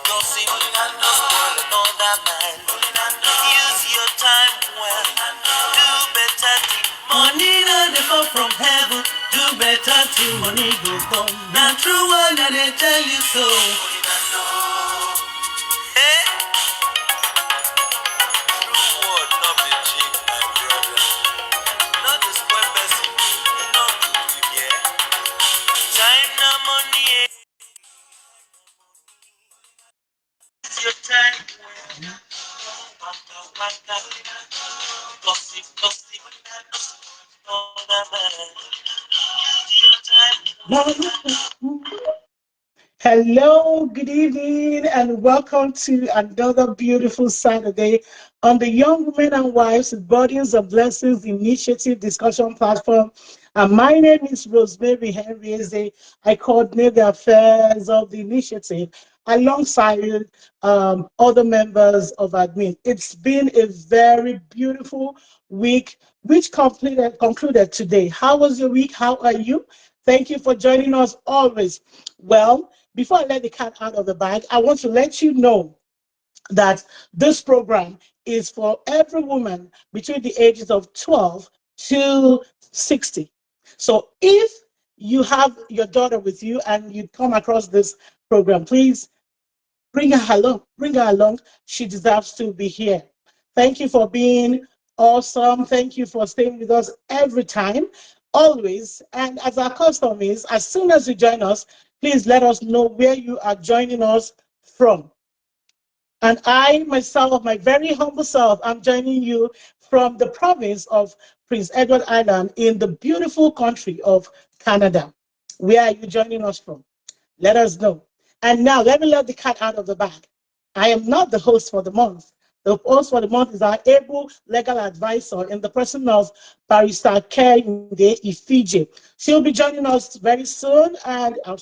gossip, no spoil another man. Use your time well, do better thing. Money no dey fall from heaven, do better thing, money go come. Na true one I dey tell you so. Hey, true word no be cheap, my brother. No dey spoil person, e no good, yeah. Time na money, use your time well. Waka waka, gossip gossip, another man. Use your time. Hello, good evening, and welcome to another beautiful Saturday on the Young Women and Wives Bodies of Blessings Initiative Discussion Platform. And my name is Rosemary Henry Eze. I coordinate the affairs of the initiative alongside other members of admin. It's been a very beautiful week, which concluded today. How was your week? How are you? Thank you for joining us always. Well, before I let the cat out of the bag, I want to let you know that this program is for every woman between the ages of 12 to 60. So if you have your daughter with you and you come across this program, please bring her along. Bring her along. She deserves to be here. Thank you for being awesome. Thank you for staying with us every time, always. And as our custom is, as soon as you join us, please let us know where you are joining us from. And I, myself, my very humble self, I'm joining you from the province of Prince Edward Island in the beautiful country of Canada. Where are you joining us from? Let us know. And now let me let the cat out of the bag. I am not the host for the month. The host for the month is our able legal advisor in the person of Barrister Kehinde Ifije. She'll be joining us very soon, and I'm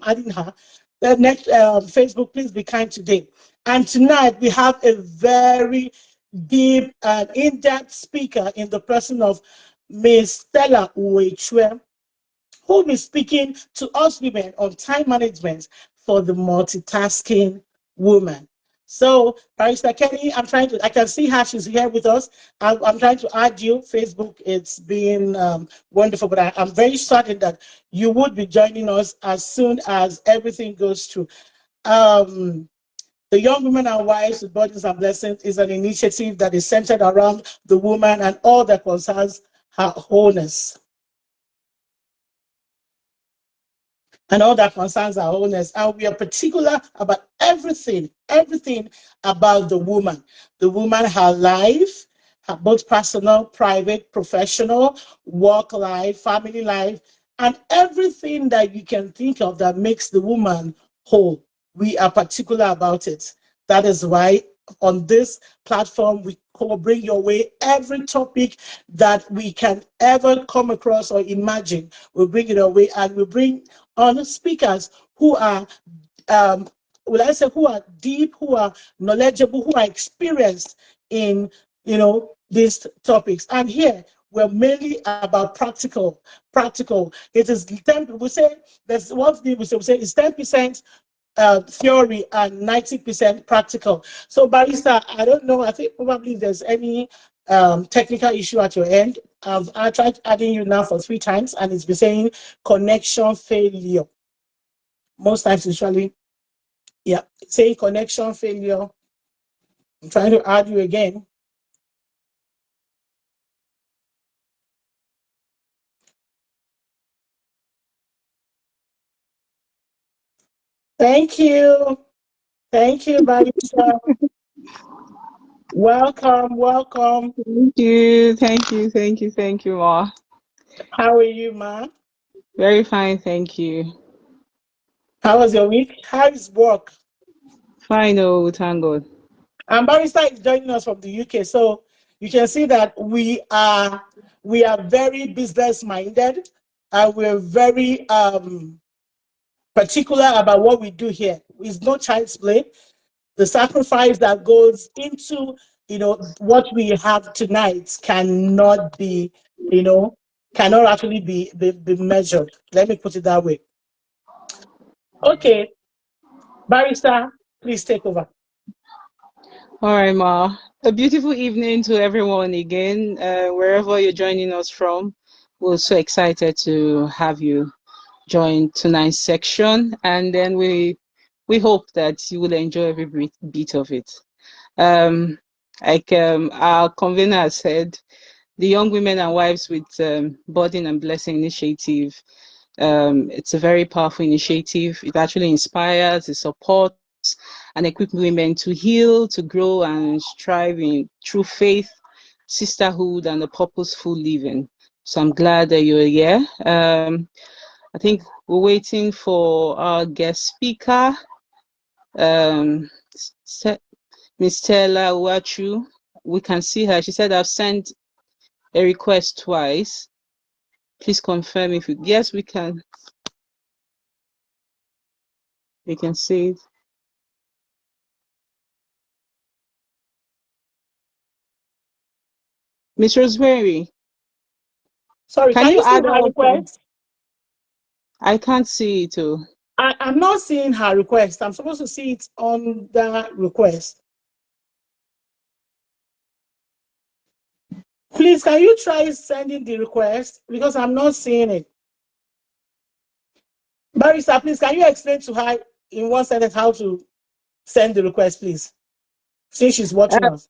adding her. The next Facebook, please be kind today. And tonight we have a very deep and in-depth speaker in the person of Miss Stella Uwaechue, who will be speaking to us women on time management for the multitasking woman. So, Barrister Kenny, I can see her, she's here with us. I'm trying to add you. Facebook, it's been wonderful, but I'm very certain that you would be joining us as soon as everything goes through. The Young Women and Wives with Burdens and Blessings is an initiative that is centered around the woman and all that concerns her wholeness. And all that concerns our wholeness. And we are particular about everything about the woman. The woman, her life, her both personal, private, professional, work life, family life, and everything that you can think of that makes the woman whole. We are particular about it. That is why on this platform, we bring your way every topic that we can ever come across or imagine. We bring it away, and we bring on speakers who are, who are deep, who are knowledgeable, who are experienced in, these topics. And here, we're mainly about practical. It is 10, we say, that's what we say is 10% theory and 90% practical. So, Barrister, I don't know, I think probably there's any technical issue at your end. I tried adding you now for 3 times, and it's been saying connection failure. Most times, usually, yeah, saying connection failure. I'm trying to add you again. Thank you. Thank you, Barrister. Welcome. Thank you, Ma. How are you, ma? Very fine, thank you. How was your week? How is work? Fine, oh, thank God. And Barrister is joining us from the UK, so you can see that we are very business minded, and we're very particular about what we do here. It's no child's play. The sacrifice that goes into what we have tonight cannot be cannot actually be measured. Let me put it that way. Okay. Barrister, please take over. All right, Ma. A beautiful evening to everyone again, wherever you're joining us from. We're so excited to have you join tonight's section, and then we hope that you will enjoy every bit of it. Um, our convener has said, the Young Women and Wives with Burden and Blessing Initiative. It's a very powerful initiative. It actually inspires, it supports, and equips women to heal, to grow, and strive in true faith, sisterhood, and a purposeful living. So I'm glad that you're here. I think we're waiting for our guest speaker, um, Miss Stella Uwaechue. We can see her. She said, I've sent a request twice. Please confirm if you, yes, we can see it. Miss Rosemary, Sorry, can can you you see add her us? request? I can't see it too. I'm not seeing her request. I'm supposed to see it on the request. Please, can you try sending the request? Because I'm not seeing it. Barrister, please, can you explain to her in one sentence how to send the request, please? Since she's watching Uh, us.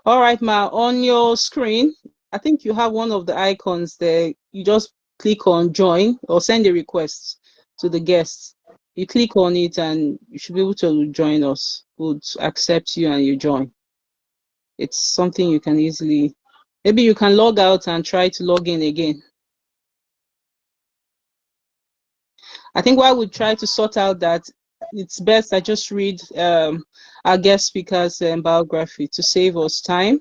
all right, Ma, on your screen, I think you have one of the icons there. You just click on join or send a request to the guests. You click on it and you should be able to join us. We'll accept you and you join. It's something you can easily, maybe you can log out and try to log in again. I think while we try to sort out that, it's best I just read our guest speaker's biography to save us time.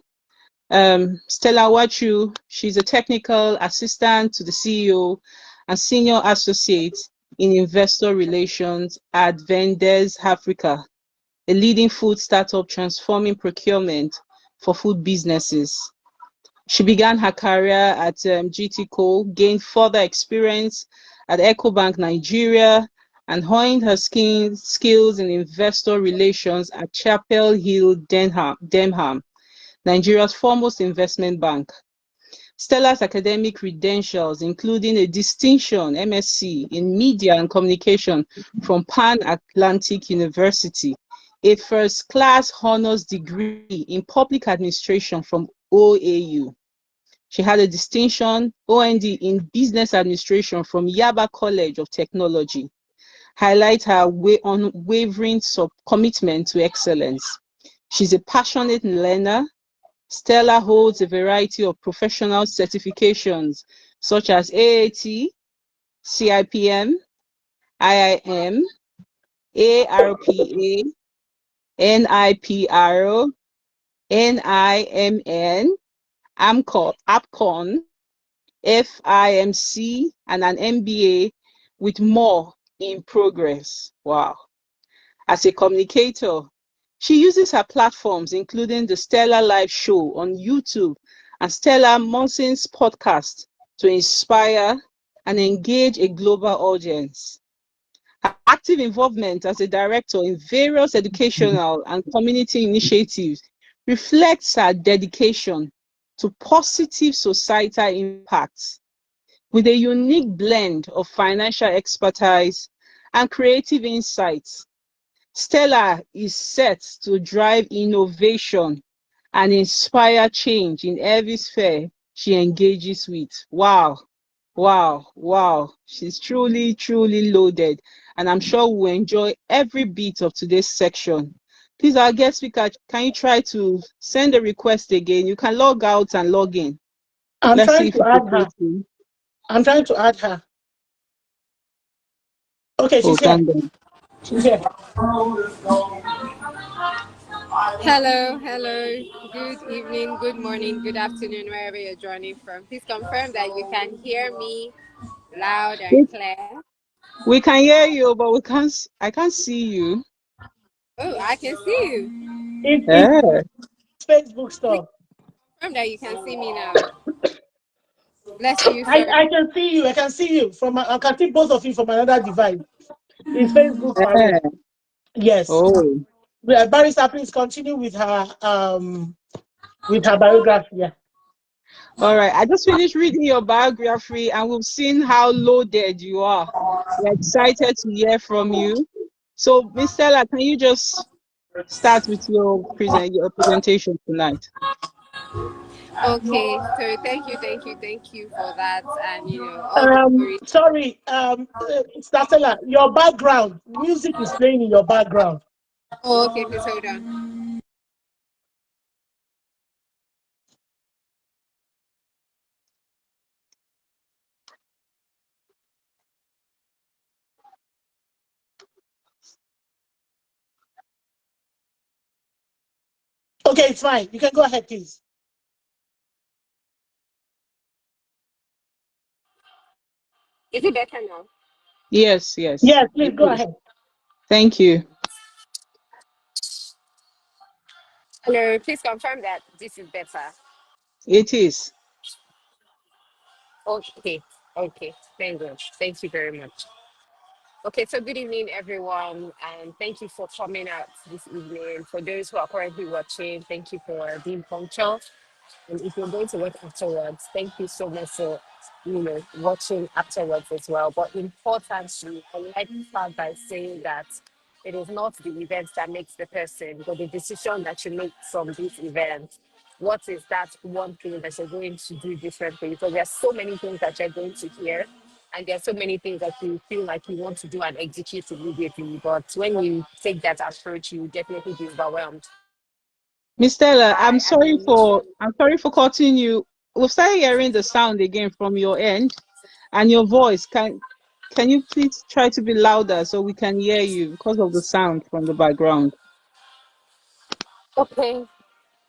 Stella Uwaechue, she's a technical assistant to the CEO and senior associate in investor relations at Vendes Africa, a leading food startup transforming procurement for food businesses. She began her career at GT Cole, gained further experience at EcoBank Nigeria, and honed her skills in investor relations at Chapel Hill Denham, Nigeria's foremost investment bank. Stella's academic credentials, including a distinction MSc in Media and Communication from Pan Atlantic University, a first-class honors degree in Public Administration from OAU. She had a distinction OND in Business Administration from Yaba College of Technology, highlight her unwavering commitment to excellence. She's a passionate learner. Stella holds a variety of professional certifications such as AAT, CIPM, IIM, ARPA, NIPRO, NIMN, APCON, FIMC, and an MBA with more in progress. Wow. As a communicator, she uses her platforms, including the Stella Live Show on YouTube and Stella Monson's podcast, to inspire and engage a global audience. Her active involvement as a director in various educational and community initiatives reflects her dedication to positive societal impacts. With a unique blend of financial expertise and creative insights, Stella is set to drive innovation and inspire change in every sphere she engages with. Wow, wow, wow. She's truly, truly loaded, and I'm sure we'll enjoy every bit of today's section. Please, our guest speaker, can you try to send a request again? You can log out and log in. I'm Let's see trying if to it's add okay her. to. I'm trying to add her. Okay, Oh, she's here. thank God. She's here. Hello, hello. Good evening, good morning, good afternoon, wherever you're joining from. Please confirm that you can hear me loud and We, clear. we can hear you, but I can't see you. Oh, I can see you. It's Yeah. Facebook Please stuff. confirm that you can see me now. Bless you, I, sir. I can see you. I can see you from. I can see both of you from another device. It's Facebook, Yeah. Mario. Yes. Oh, Barrister, please continue with her biography. Yeah. all right. I just finished reading your biography and we've seen how loaded you are. We're excited to hear from you. So, Miss Stella, can you just start with your presentation tonight? Okay, so thank you for that, and all the stories. Sorry, Stella, your background music is playing in your background. Oh, okay, please hold on. Okay, it's fine. You can go ahead, please. Is it better now? Yes, yes, Yes, please it go is. ahead. Thank you. Hello, please confirm that this is better. It is. Okay, okay, thank you. Thank you very much. Okay, so good evening, everyone, and thank you for coming out this evening. For those who are currently watching, thank you for being punctual. And if you're going to watch afterwards, thank you so much for watching afterwards as well. But importantly, I would like to start by saying that it is not the event that makes the person, but the decision that you make from this event. What is that one thing that you're going to do differently? Because there are so many things that you're going to hear, and there are so many things that you feel like you want to do and execute immediately. But when you take that approach, you definitely be overwhelmed. Miss Stella, My admonition. I'm sorry for cutting you. We've started hearing the sound again from your end and your voice. Can you please try to be louder so we can hear you because of the sound from the background? Okay.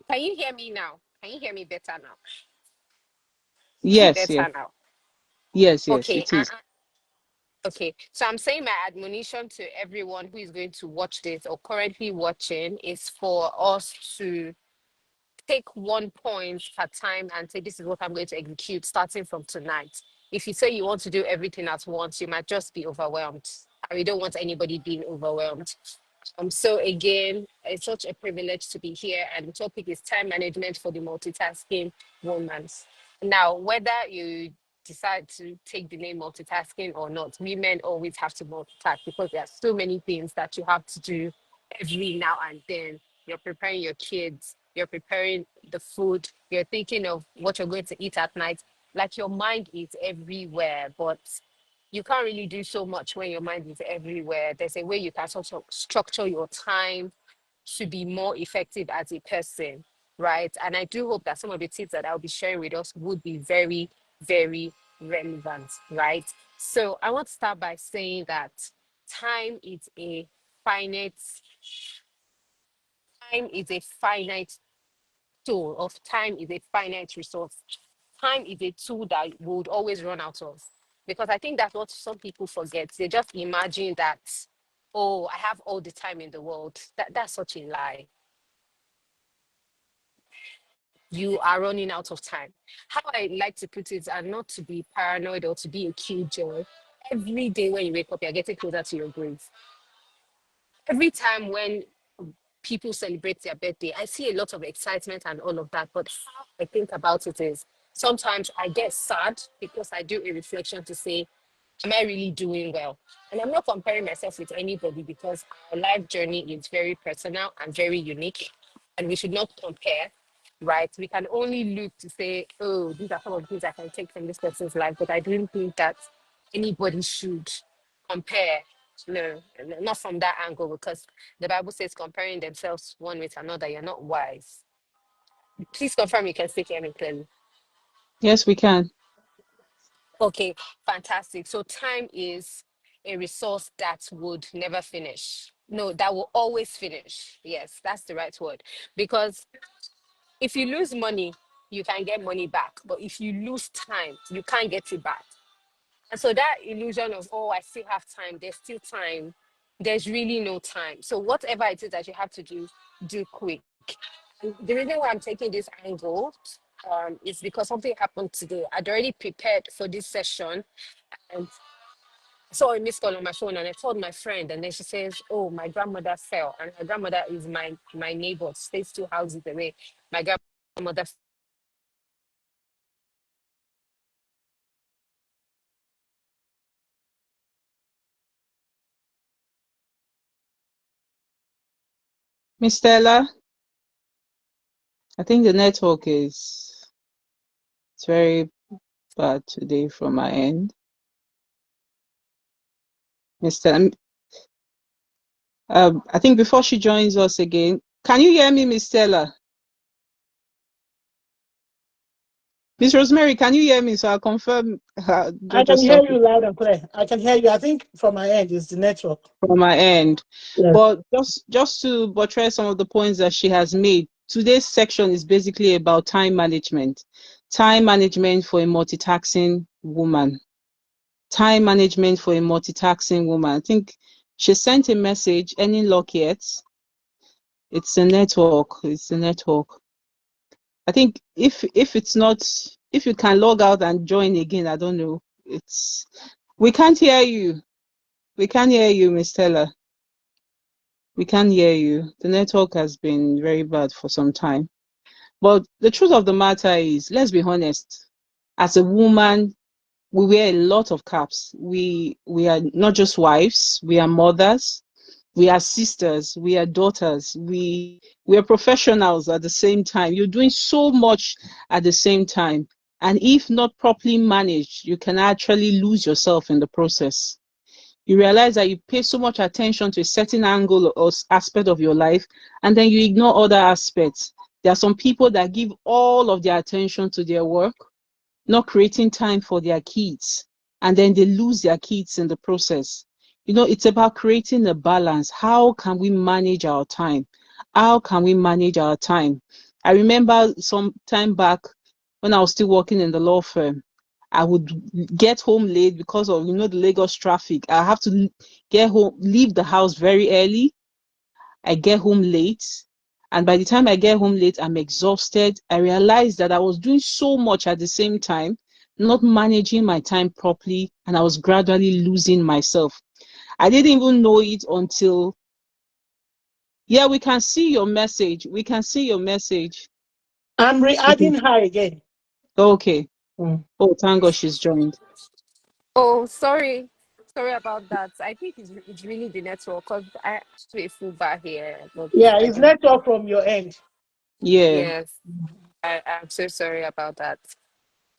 Can you hear me now? Can you hear me better now? Is it Yes, yes, better now? yes, Okay. it is. Okay. So I'm saying my admonition to everyone who is going to watch this or currently watching is for us to take 1 point per time and say, this is what I'm going to execute starting from tonight. If you say you want to do everything at once, you might just be overwhelmed. And we don't want anybody being overwhelmed. So again, it's such a privilege to be here, and the topic is time management for the multitasking woman. Now, whether you decide to take the name multitasking or not, women always have to multitask because there are so many things that you have to do every now and then. You're preparing your kids, you're preparing the food, you're thinking of what you're going to eat at night. Like your mind is everywhere, but you can't really do so much when your mind is everywhere. There's a way you can sort of structure your time to be more effective as a person, right? And I do hope that some of the tips that I'll be sharing with us would be very, very relevant, right? So I want to start by saying that time is a finite time is a finite tool of time is a finite resource. Time is a tool that we would always run out of. Because I think that's what some people forget. They just imagine that, oh, I have all the time in the world. That's such a lie. You are running out of time. How I like to put it, and not to be paranoid or to be a killjoy, every day when you wake up, you're getting closer to your grave. Every time when people celebrate their birthday, I see a lot of excitement and all of that. But how I think about it is sometimes I get sad because I do a reflection to say, am I really doing well? And I'm not comparing myself with anybody because our life journey is very personal and very unique, and we should not compare, right? We can only look to say, oh, these are some of the things I can take from this person's life, but I don't think that anybody should compare. No, not from that angle, because the Bible says comparing themselves one with another, you're not wise. Please confirm you can speak hear me clearly. Yes, we can. Okay, fantastic. So time is a resource that would never finish. No, that will always finish. Yes, that's the right word. Because if you lose money, you can get money back. But if you lose time, you can't get it back. And so that illusion of, oh, I still have time, there's still time, there's really no time. So whatever it is that you have to do, do quick. And the reason why I'm taking this angle is because something happened today. I'd already prepared for this session, and saw a missed call on my phone, and I told my friend, and then she says, "Oh, my grandmother fell," and her grandmother is my neighbor, stays 2 houses away. My grandmother Miss Stella, I think the network is it's very bad today from my end. Mr. I think before she joins us again, can you hear me, Miss Stella? Miss Rosemary, can you hear me? So I'll confirm I can Jojo's hear topic you loud and clear. I can hear you. I think from my end is the network. from my end. Yeah. But just to buttress some of the points that she has made, today's section is basically about time management. Time management for a multitasking woman. Time management for a multitasking woman. I think she sent a message. Any luck yet? It's a network. It's a network. I think if it's not, if you can log out and join again, I don't know. It's we can't hear you. We can't hear you, Miss Stella. We can't hear you. The network has been very bad for some time. But the truth of the matter is, let's be honest. As a woman, we wear a lot of caps. We are not just wives, we are mothers, we are sisters, we are daughters, we are professionals at the same time. You're doing so much at the same time. And if not properly managed, you can actually lose yourself in the process. You realize that you pay so much attention to a certain angle or aspect of your life, and then you ignore other aspects. There are some people that give all of their attention to their work, not creating time for their kids, and then they lose their kids in the process. It's about creating a balance. How can we manage our time? How can we manage our time? I remember some time back when I was still working in the law firm, I would get home late because of the Lagos traffic. I have to get home, leave the house very early. I get home late. And by the time I get home late, I'm exhausted. I realized that I was doing so much at the same time, not managing my time properly, and I was gradually losing myself. I didn't even know it until, yeah, we can see your message. We can see your message. I'm re-adding her again. Okay. Mm. Oh, thank God she's joined. Oh, sorry about that. I think it's really the network because I have a full bar here, but Yeah, I it's don't. network from your end. Yeah. Yes, I'm so sorry about that.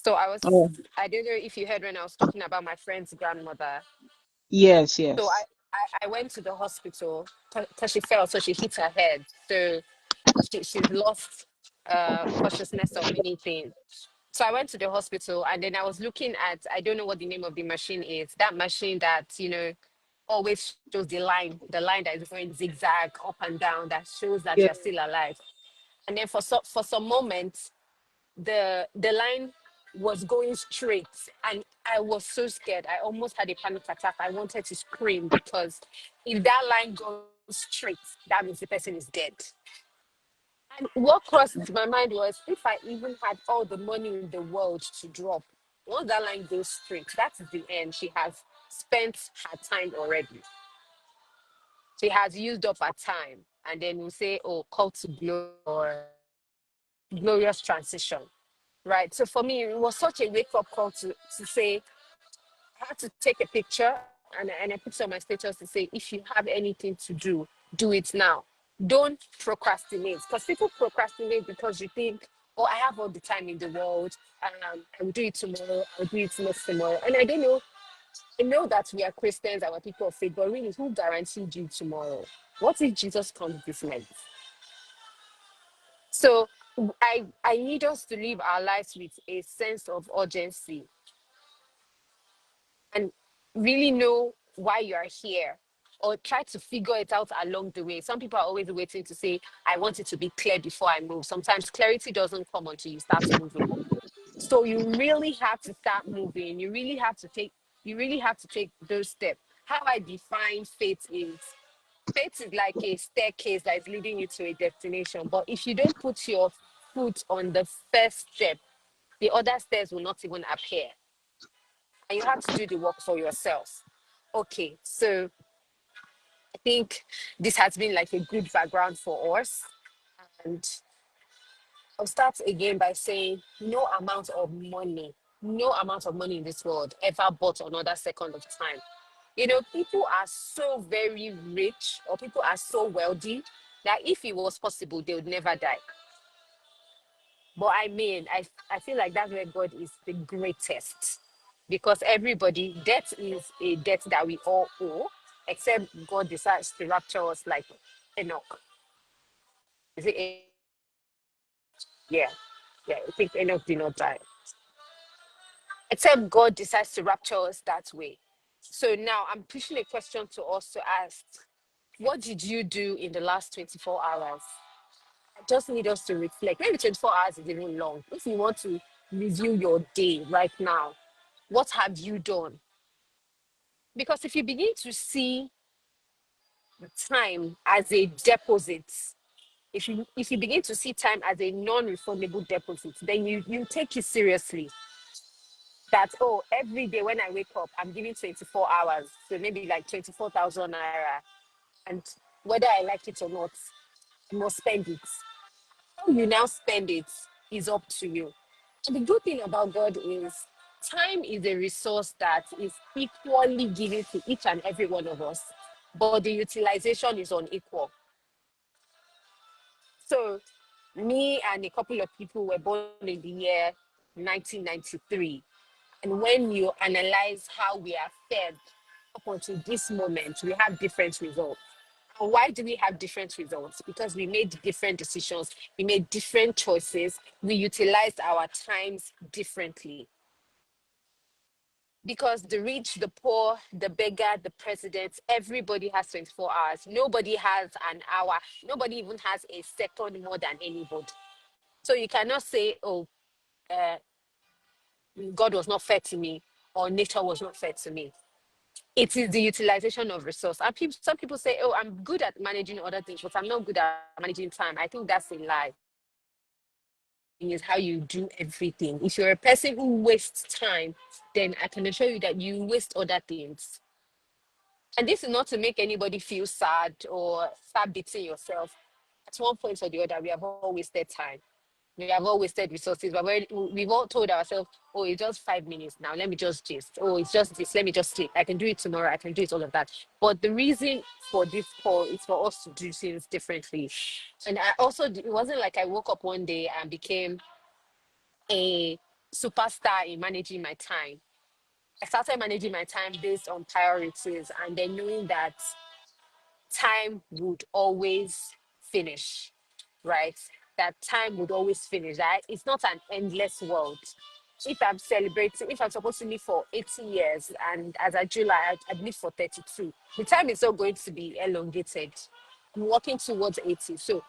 So Oh, I don't know if you heard when I was talking about my friend's grandmother. yes, So yes. I went to the hospital because she fell, so she hit her head. So she's lost consciousness of many things. So I went to the hospital and then I was looking at, I don't know what the name of the machine is, that machine that, always shows the line that is going zigzag up and down that shows that Yeah. you're still alive. And then for some moments, the line was going straight and I was so scared. I almost had a panic attack. I wanted to scream because if that line goes straight, that means the person is dead. And what crossed my mind was if I even had all the money in the world to drop, once that line goes straight, that is the end. She has spent her time already. She has used up her time. And then we'll say, oh, call to glory or glorious transition. Right. So for me, it was such a wake up call to say, I had to take a picture and I put on my status to say, if you have anything to do it now. Don't procrastinate because people procrastinate because you think, oh, I have all the time in the world. I will do it tomorrow. I'll do it next tomorrow. And I don't know. I know that we are Christians, our people of faith, but really, who guaranteed you tomorrow? What if Jesus comes this month? So I need us to live our lives with a sense of urgency and really know why you are here or try to figure it out along the way. Some people are always waiting to say, I want it to be clear before I move. Sometimes clarity doesn't come until you start moving. So you really have to start moving. You really have to take those steps. How I define faith is like a staircase that is leading you to a destination. But if you don't put your foot on the first step, the other stairs will not even appear. And you have to do the work for yourself. Okay, so I think this has been like a good background for us. And I'll start again by saying no amount of money in this world ever bought another second of time. You know, people are so very rich or people are so wealthy that if it was possible, they would never die. But I mean, I feel like that's where God is the greatest because everybody, debt is a debt that we all owe, except God decides to rapture us like Enoch. Is it Yeah, yeah, I think Enoch did not die. Except God decides to rapture us that way. So now I'm pushing a question to us to ask, what did you do in the last 24 hours? I just need us to reflect. Maybe 24 hours is even long. If you want to review your day right now, what have you done? Because if you begin to see time as a deposit, if you begin to see time as a non-refundable deposit, then you take it seriously. That, oh, every day when I wake up, I'm giving 24 hours, so maybe like 24,000 naira, and whether I like it or not, I must spend it. How you now spend it is up to you. And the good thing about God is time is a resource that is equally given to each and every one of us, but the utilization is unequal. So, me and a couple of people were born in the year 1993. And when you analyze how we are fed up until this moment, we have different results. And why do we have different results? Because we made different decisions, we made different choices, we utilized our times differently. Because the rich, the poor, the beggar, the president, everybody has 24 hours. Nobody has an hour. Nobody even has a second more than anybody. So you cannot say, oh, uh, God was not fair to me or nature was not fair to me. It is the utilization of resource. And some people say, oh, I'm good at managing other things, but I'm not good at managing time. I think that's a lie. Is how you do everything. If you're a person who wastes time, then I can assure you that you waste other things. And this is not to make anybody feel sad or start beating yourself. At one point or the other, we have all wasted time. We have all wasted resources. We've all told ourselves, oh, it's just 5 minutes now. Let me just gist. Oh, it's just this. Let me just sleep. I can do it tomorrow. I can do it, all of that. But the reason for this call is for us to do things differently. And I also, it wasn't like I woke up one day and became a superstar in managing my time. I started managing my time based on priorities and then knowing that time would always finish, right? That time would always finish. Right? It's not an endless world. If I'm celebrating, if I'm supposed to live for 80 years and as a July, I'd live for 32, the time is not going to be elongated. I'm working towards 80. So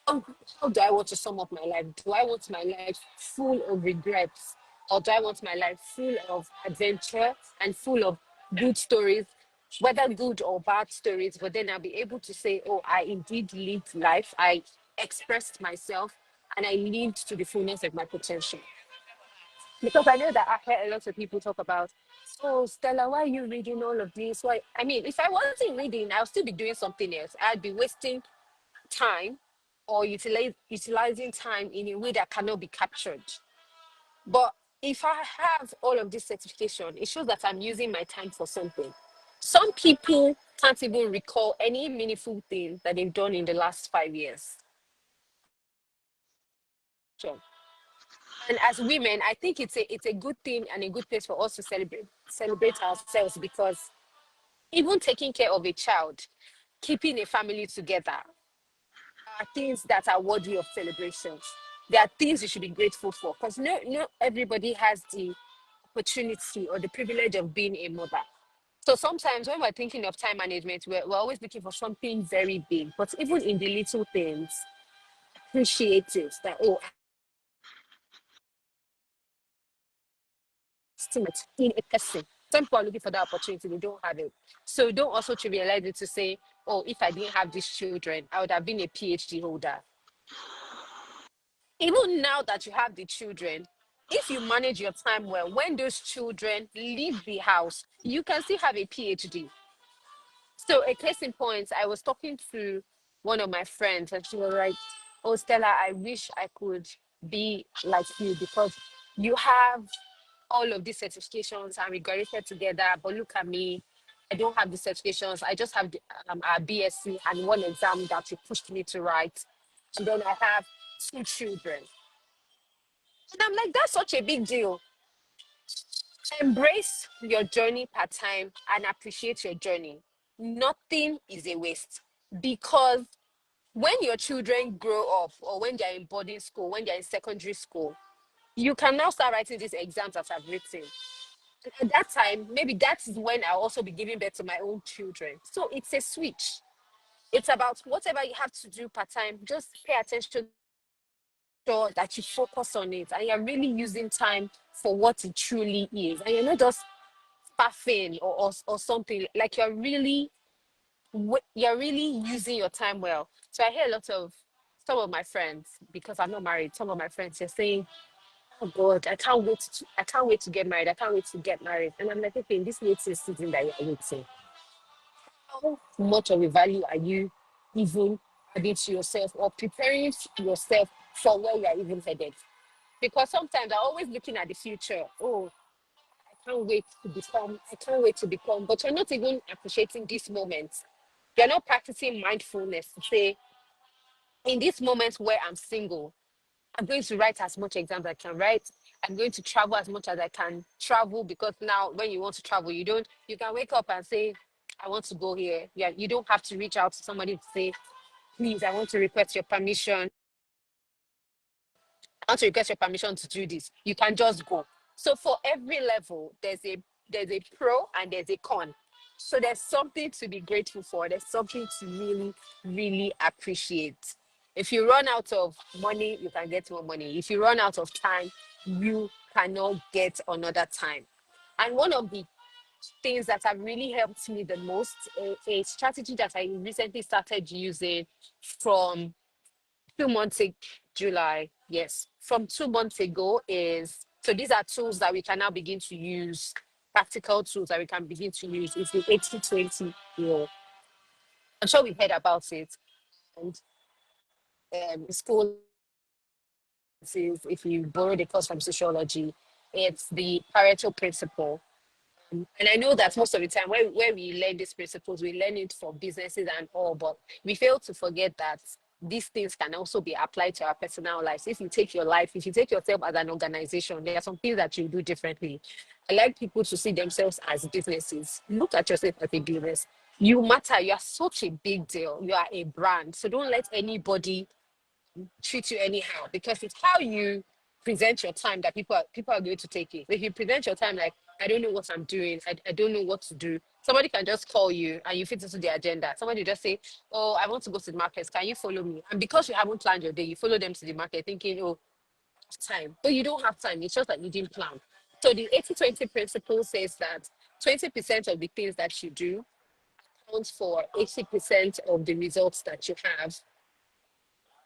how, how do I want to sum up my life? Do I want my life full of regrets? Or do I want my life full of adventure and full of good stories, whether good or bad stories? But then I'll be able to say, oh, I indeed lived life. I expressed myself and I lived to the fullness of my potential. Because I know that I hear a lot of people talk about, oh, Stella, why are you reading all of this? Why? I mean, if I wasn't reading, I'll still be doing something else. I'd be wasting time or utilizing time in a way that cannot be captured. But if I have all of this certification, it shows that I'm using my time for something. Some people can't even recall any meaningful thing that they've done in the last 5 years. Sure. And as women, I think it's a good thing and a good place for us to celebrate ourselves because even taking care of a child, keeping a family together, are things that are worthy of celebrations. There are things you should be grateful for because not everybody has the opportunity or the privilege of being a mother. So sometimes when we're thinking of time management, we're always looking for something very big. But even in the little things, appreciate it that, oh, in a person. Some people are looking for that opportunity, they don't have it. So don't also trivialize it to say, oh, if I didn't have these children, I would have been a PhD holder. Even now that you have the children, If you manage your time well, when those children leave the house, you can still have a PhD. So a case in point, I was talking to one of my friends and she was like, "Oh Stella, I wish I could be like you because you have all of these certifications and we graduated together, but look at me. I don't have the certifications. I just have our BSc and one exam that you pushed me to write. And then I have two children." And I'm like, that's such a big deal. Embrace your journey part time and appreciate your journey. Nothing is a waste because when your children grow up or when they're in boarding school, when they're in secondary school, you can now start writing these exams that I've written. At that time, maybe that is when I'll also be giving birth to my own children. So it's a switch. It's about whatever you have to do part time, just pay attention to it, make sure that you focus on it and you're really using time for what it truly is. And you're not just faffing or something, like you're really using your time well. So I hear a lot of some of my friends, because I'm not married, some of my friends are saying, "Oh God, I can't wait to get married. I can't wait to get married." And I'm like, okay, in this waiting season that you're waiting, how much of a value are you even adding to yourself or preparing yourself for where you are even headed? Because sometimes I'm always looking at the future. Oh, I can't wait to become, but you're not even appreciating this moment. You're not practicing mindfulness to say, in this moment where I'm single, I'm going to write as much exams as I can write. I'm going to travel as much as I can travel because now when you want to travel, you can wake up and say, I want to go here. Yeah, you don't have to reach out to somebody to say, please, I want to request your permission. I want to request your permission to do this. You can just go. So for every level, there's a pro and there's a con. So there's something to be grateful for. There's something to really, really appreciate. If you run out of money, you can get more money. If you run out of time, you cannot get another time. And one of the things that have really helped me the most, a strategy that I recently started using from 2 months ago, July, yes, from 2 months ago is, so these are tools that we can now begin to use, practical tools that we can begin to use. It's the 80/20 rule. I'm sure we've heard about it. And in school, if you borrow the course from sociology, it's the Pareto principle. And I know that most of the time where we learn these principles, we learn it for businesses and all, but we fail to forget that these things can also be applied to our personal lives. If you take yourself as an organization, there are some things that you do differently. I like people to see themselves as businesses. Look at yourself as a business. You matter. You are such a big deal. You are a brand. So don't let anybody treat you anyhow because it's how you present your time that people are going to take it. If you present your time like, I don't know what I'm doing, I don't know what to do, somebody can just call you and you fit into the agenda. Somebody just say, oh, I want to go to the market, can you follow me? And because you haven't planned your day, you follow them to the market thinking, oh, I have time, but you don't have time. It's just that you didn't plan. So the 80/20 principle says that 20% of the things that you do counts for 80% of the results that you have,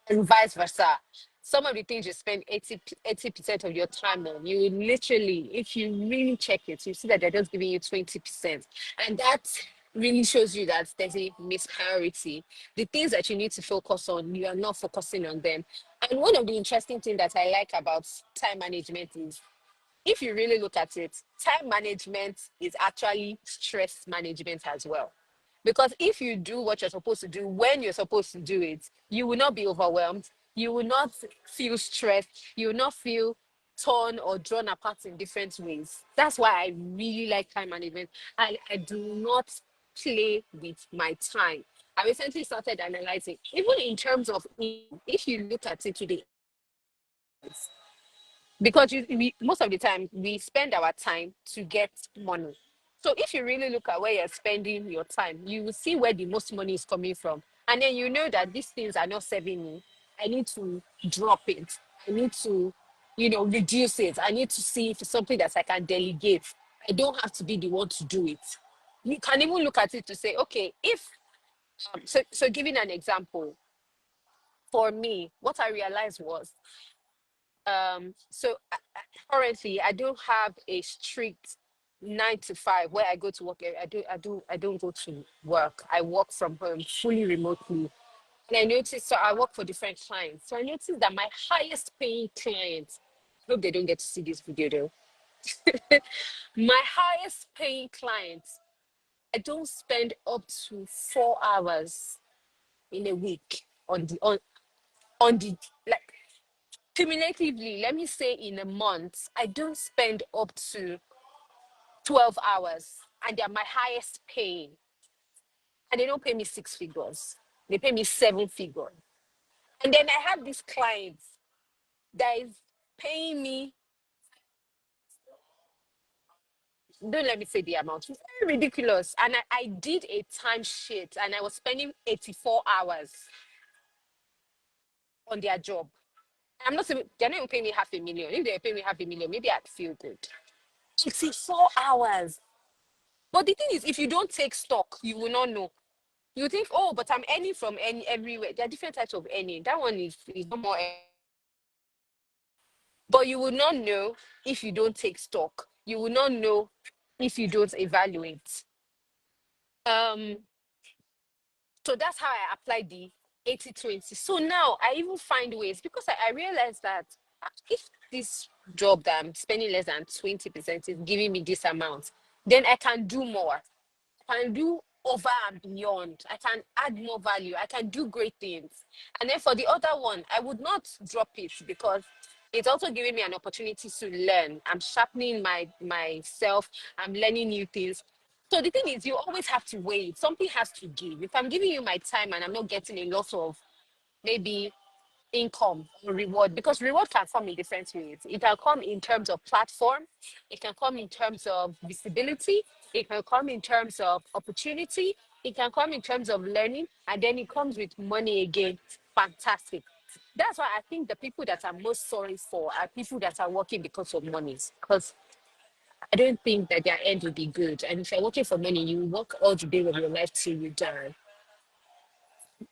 and vice versa. Some of the things you spend 80% of your time on, you will literally, if you really check it, you see that they're just giving you 20%. And that really shows you that there's a mispriority. The things that you need to focus on, you are not focusing on them. And one of the interesting things that I like about time management is, if you really look at it, time management is actually stress management as well. Because if you do what you're supposed to do when you're supposed to do it, you will not be overwhelmed. You will not feel stressed. You will not feel torn or drawn apart in different ways. That's why I really like time management. I do not play with my time. I recently started analyzing, even in terms of, if you look at it today, because most of the time we spend our time to get money. So if you really look at where you're spending your time, you will see where the most money is coming from, and then you know that these things are not serving me. I need to drop it. I need to, reduce it. I need to see if it's something that I can delegate. I don't have to be the one to do it. You can even look at it to say, okay, if so giving an example, for me, what I realized was, Currently I don't have a strict 9 to 5 where I go to work. I don't go to work. I work from home fully remotely. And I noticed, so I work for different clients. So I noticed that my highest paying clients, hope they don't get to see this video though. My highest paying clients, I don't spend up to 4 hours in a week on the like cumulatively, let me say in a month, I don't spend up to 12 hours and they're my highest paying. And they don't pay me 6 figures. They pay me 7 figures. And then I have this client that is paying me, don't let me say the amount, it's very ridiculous. And I did a time sheet and I was spending 84 hours on their job. I'm not saying they're not even paying me 500,000. If they're paying me 500,000, maybe I'd feel good. 84 hours. But the thing is, if you don't take stock, you will not know. You think, oh, but I'm earning from any everywhere. There are different types of earning. That one is no more. But you will not know if you don't take stock. You will not know if you don't evaluate. Um, so that's how I applied the 80/20. So now I even find ways because I realized that if this job that I'm spending less than 20% is giving me this amount, then I can do more. Can do over and beyond. I can add more value. I can do great things. And then for the other one, I would not drop it because it's also giving me an opportunity to learn. I'm sharpening myself. I'm learning new things. So the thing is, you always have to wait. Something has to give. If I'm giving you my time and I'm not getting a lot of maybe income or reward, because reward can come in different ways. It can come in terms of platform, it can come in terms of visibility, it can come in terms of opportunity, it can come in terms of learning, and then it comes with money again. Fantastic. That's why I think the people that I'm most sorry for are people that are working because of money. Because I don't think that their end will be good. And if you're working for money, you work all the day of your life till you die.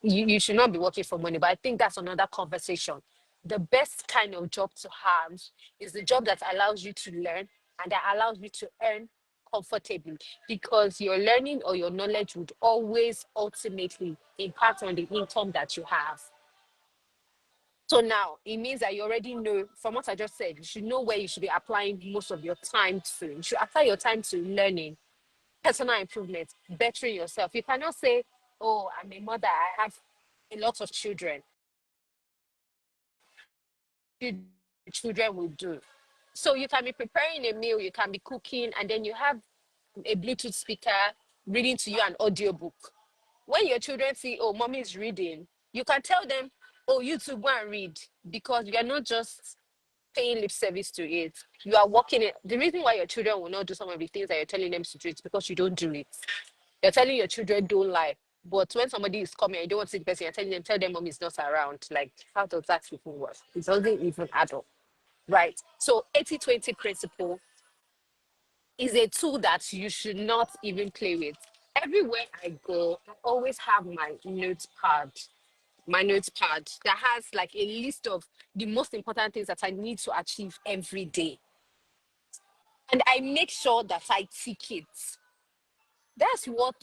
You should not be working for money, but I think that's another conversation. The best kind of job to have is the job that allows you to learn and that allows you to earn comfortably because your learning or your knowledge would always ultimately impact on the income that you have. So now it means that you already know from what I just said, you should know where you should be applying most of your time to. You should apply your time to learning, personal improvement, bettering yourself. You cannot say, oh, I'm a mother, I have a lot of children. The children will do. So you can be preparing a meal, you can be cooking, and then you have a Bluetooth speaker reading to you an audiobook. When your children see, oh, mommy is reading, you can tell them, oh, you too go and read because you are not just paying lip service to it. You are working it. The reason why your children will not do some of the things that you're telling them to do is because you don't do it. You're telling your children don't lie. But when somebody is coming and you don't want to see the person, you're telling them, tell them mom is not around. Like, how does that even work? It doesn't even add up. Right. So 80/20 principle is a tool that you should not even play with. Everywhere I go, I always have my notepad that has like a list of the most important things that I need to achieve every day. And I make sure that I tick it. That's what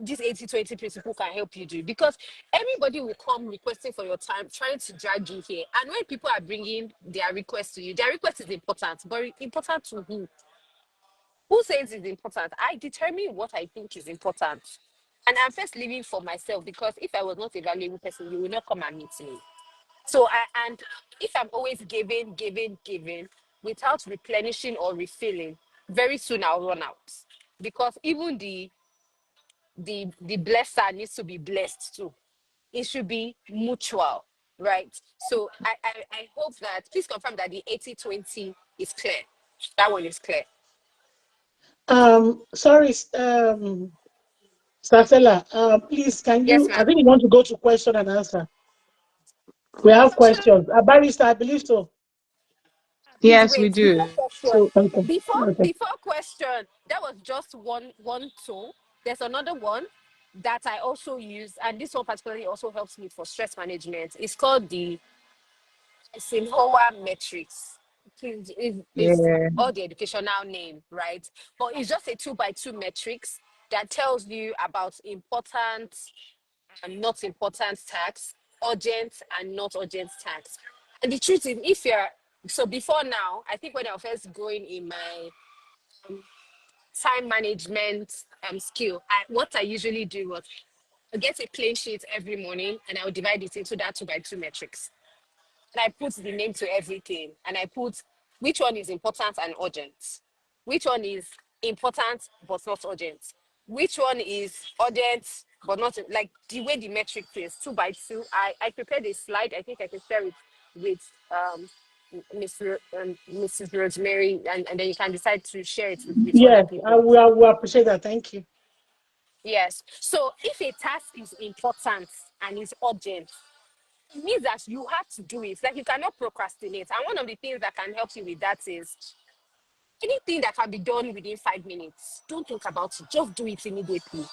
this 80/20 principle can help you do because everybody will come requesting for your time, trying to drag you here. And when people are bringing their request to you, their request is important, but important to who? Who says it's important? I determine what I think is important. And I'm first living for myself because if I was not a valuable person, you will not come and meet me. And if I'm always giving without replenishing or refilling, very soon I'll run out. Because even the blesser needs to be blessed too. It should be mutual, right? So I hope that please confirm that the 80/20 is clear. That one is clear. Sorry, Stella, please, can Yes, you? I ma'am. think you want to go to question and answer. We have questions. Barrister, I believe so. Please Yes, we wait. Before do. question, So, Okay. Okay. before question, that was just one tool. There's another one that I also use, and this one particularly also helps me for stress management. It's called the It's in HOA metrics. Is Yeah. all the educational name, right? But it's just a two by two metrics that tells you about important and not important tax, urgent and not urgent tax. And the truth is, if you're so before now, I think when I was first going in my time management skill, what I usually do was I get a plain sheet every morning and I'll divide it into that two by two metrics. And I put the name to everything and I put which one is important and urgent, which one is important but not urgent, which one is urgent but not like the way the metric is two by two. I prepared a slide. I think I can share it with Mrs. Rosemary, and then you can decide to share it with other Yes, people. I will appreciate that. Thank you. Yes. So if a task is important and is urgent, it means that you have to do it. Like you cannot procrastinate. And one of the things that can help you with that is anything that can be done within 5 minutes. Don't think about it. Just do it immediately.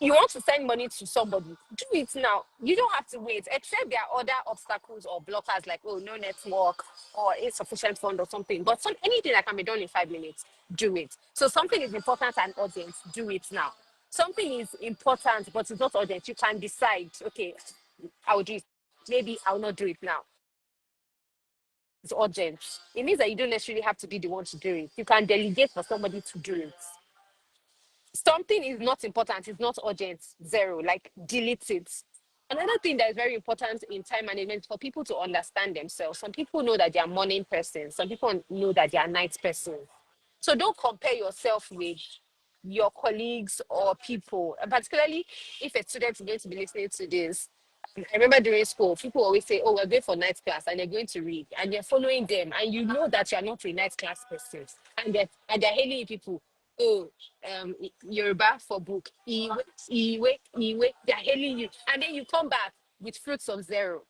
You want to send money to somebody, do it now. You don't have to wait, except there are other obstacles or blockers like, oh, no network or insufficient fund or something. But anything that can be done in 5 minutes, do it. So something is important and urgent, do it now. Something is important, but it's not urgent. You can decide, okay, I will do it. Maybe I'll not do it now. It's urgent. It means that you don't necessarily have to be the one to do it. You can delegate for somebody to do it. Something is not important, it's not urgent, zero, like delete it. Another thing that is very important in time management for people to understand themselves. Some people know that they are morning person, some people know that they are night person. So don't compare yourself with your colleagues or people, and particularly if a student is going to be listening to this. I remember during school, people always say, "Oh, we're going for night class," and they're going to read, and you're following them, and you know that you're not a night class person, and they're hailing people. Oh, Yoruba for book, Iwe, Iwe, Iwe. They're hailing you, and then you come back with fruits of zero.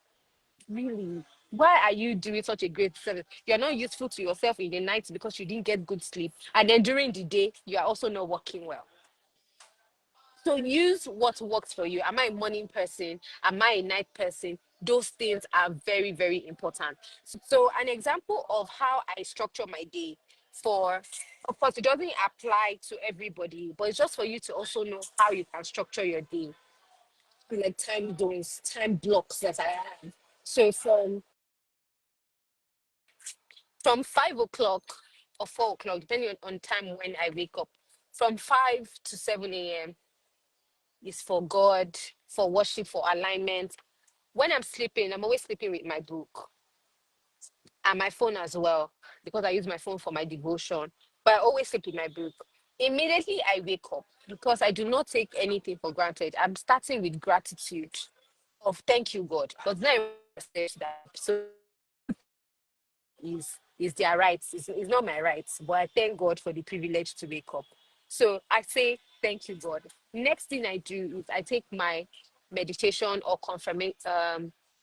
Really? Why are you doing such a great service? You're not useful to yourself in the night because you didn't get good sleep, and then during the day you are also not working well. So use what works for you. Am I a morning person? Am I a night person? Those things are very, very important. So an example of how I structure my day for, of course, it doesn't apply to everybody, but it's just for you to also know how you can structure your day, like time zones, time blocks that I have. So from 5 o'clock or 4 o'clock, depending on time when I wake up, from 5 to 7 a.m. is for God, for worship, for alignment. When I'm sleeping, I'm always sleeping with my book and my phone as well, because I use my phone for my devotion. But I always sleep with my book. Immediately I wake up, because I do not take anything for granted. I'm starting with gratitude of thank you, God. Because now I said that. So is their rights. It's not my rights, but I thank God for the privilege to wake up. So I say thank you, God. Next thing I do is I take my meditation or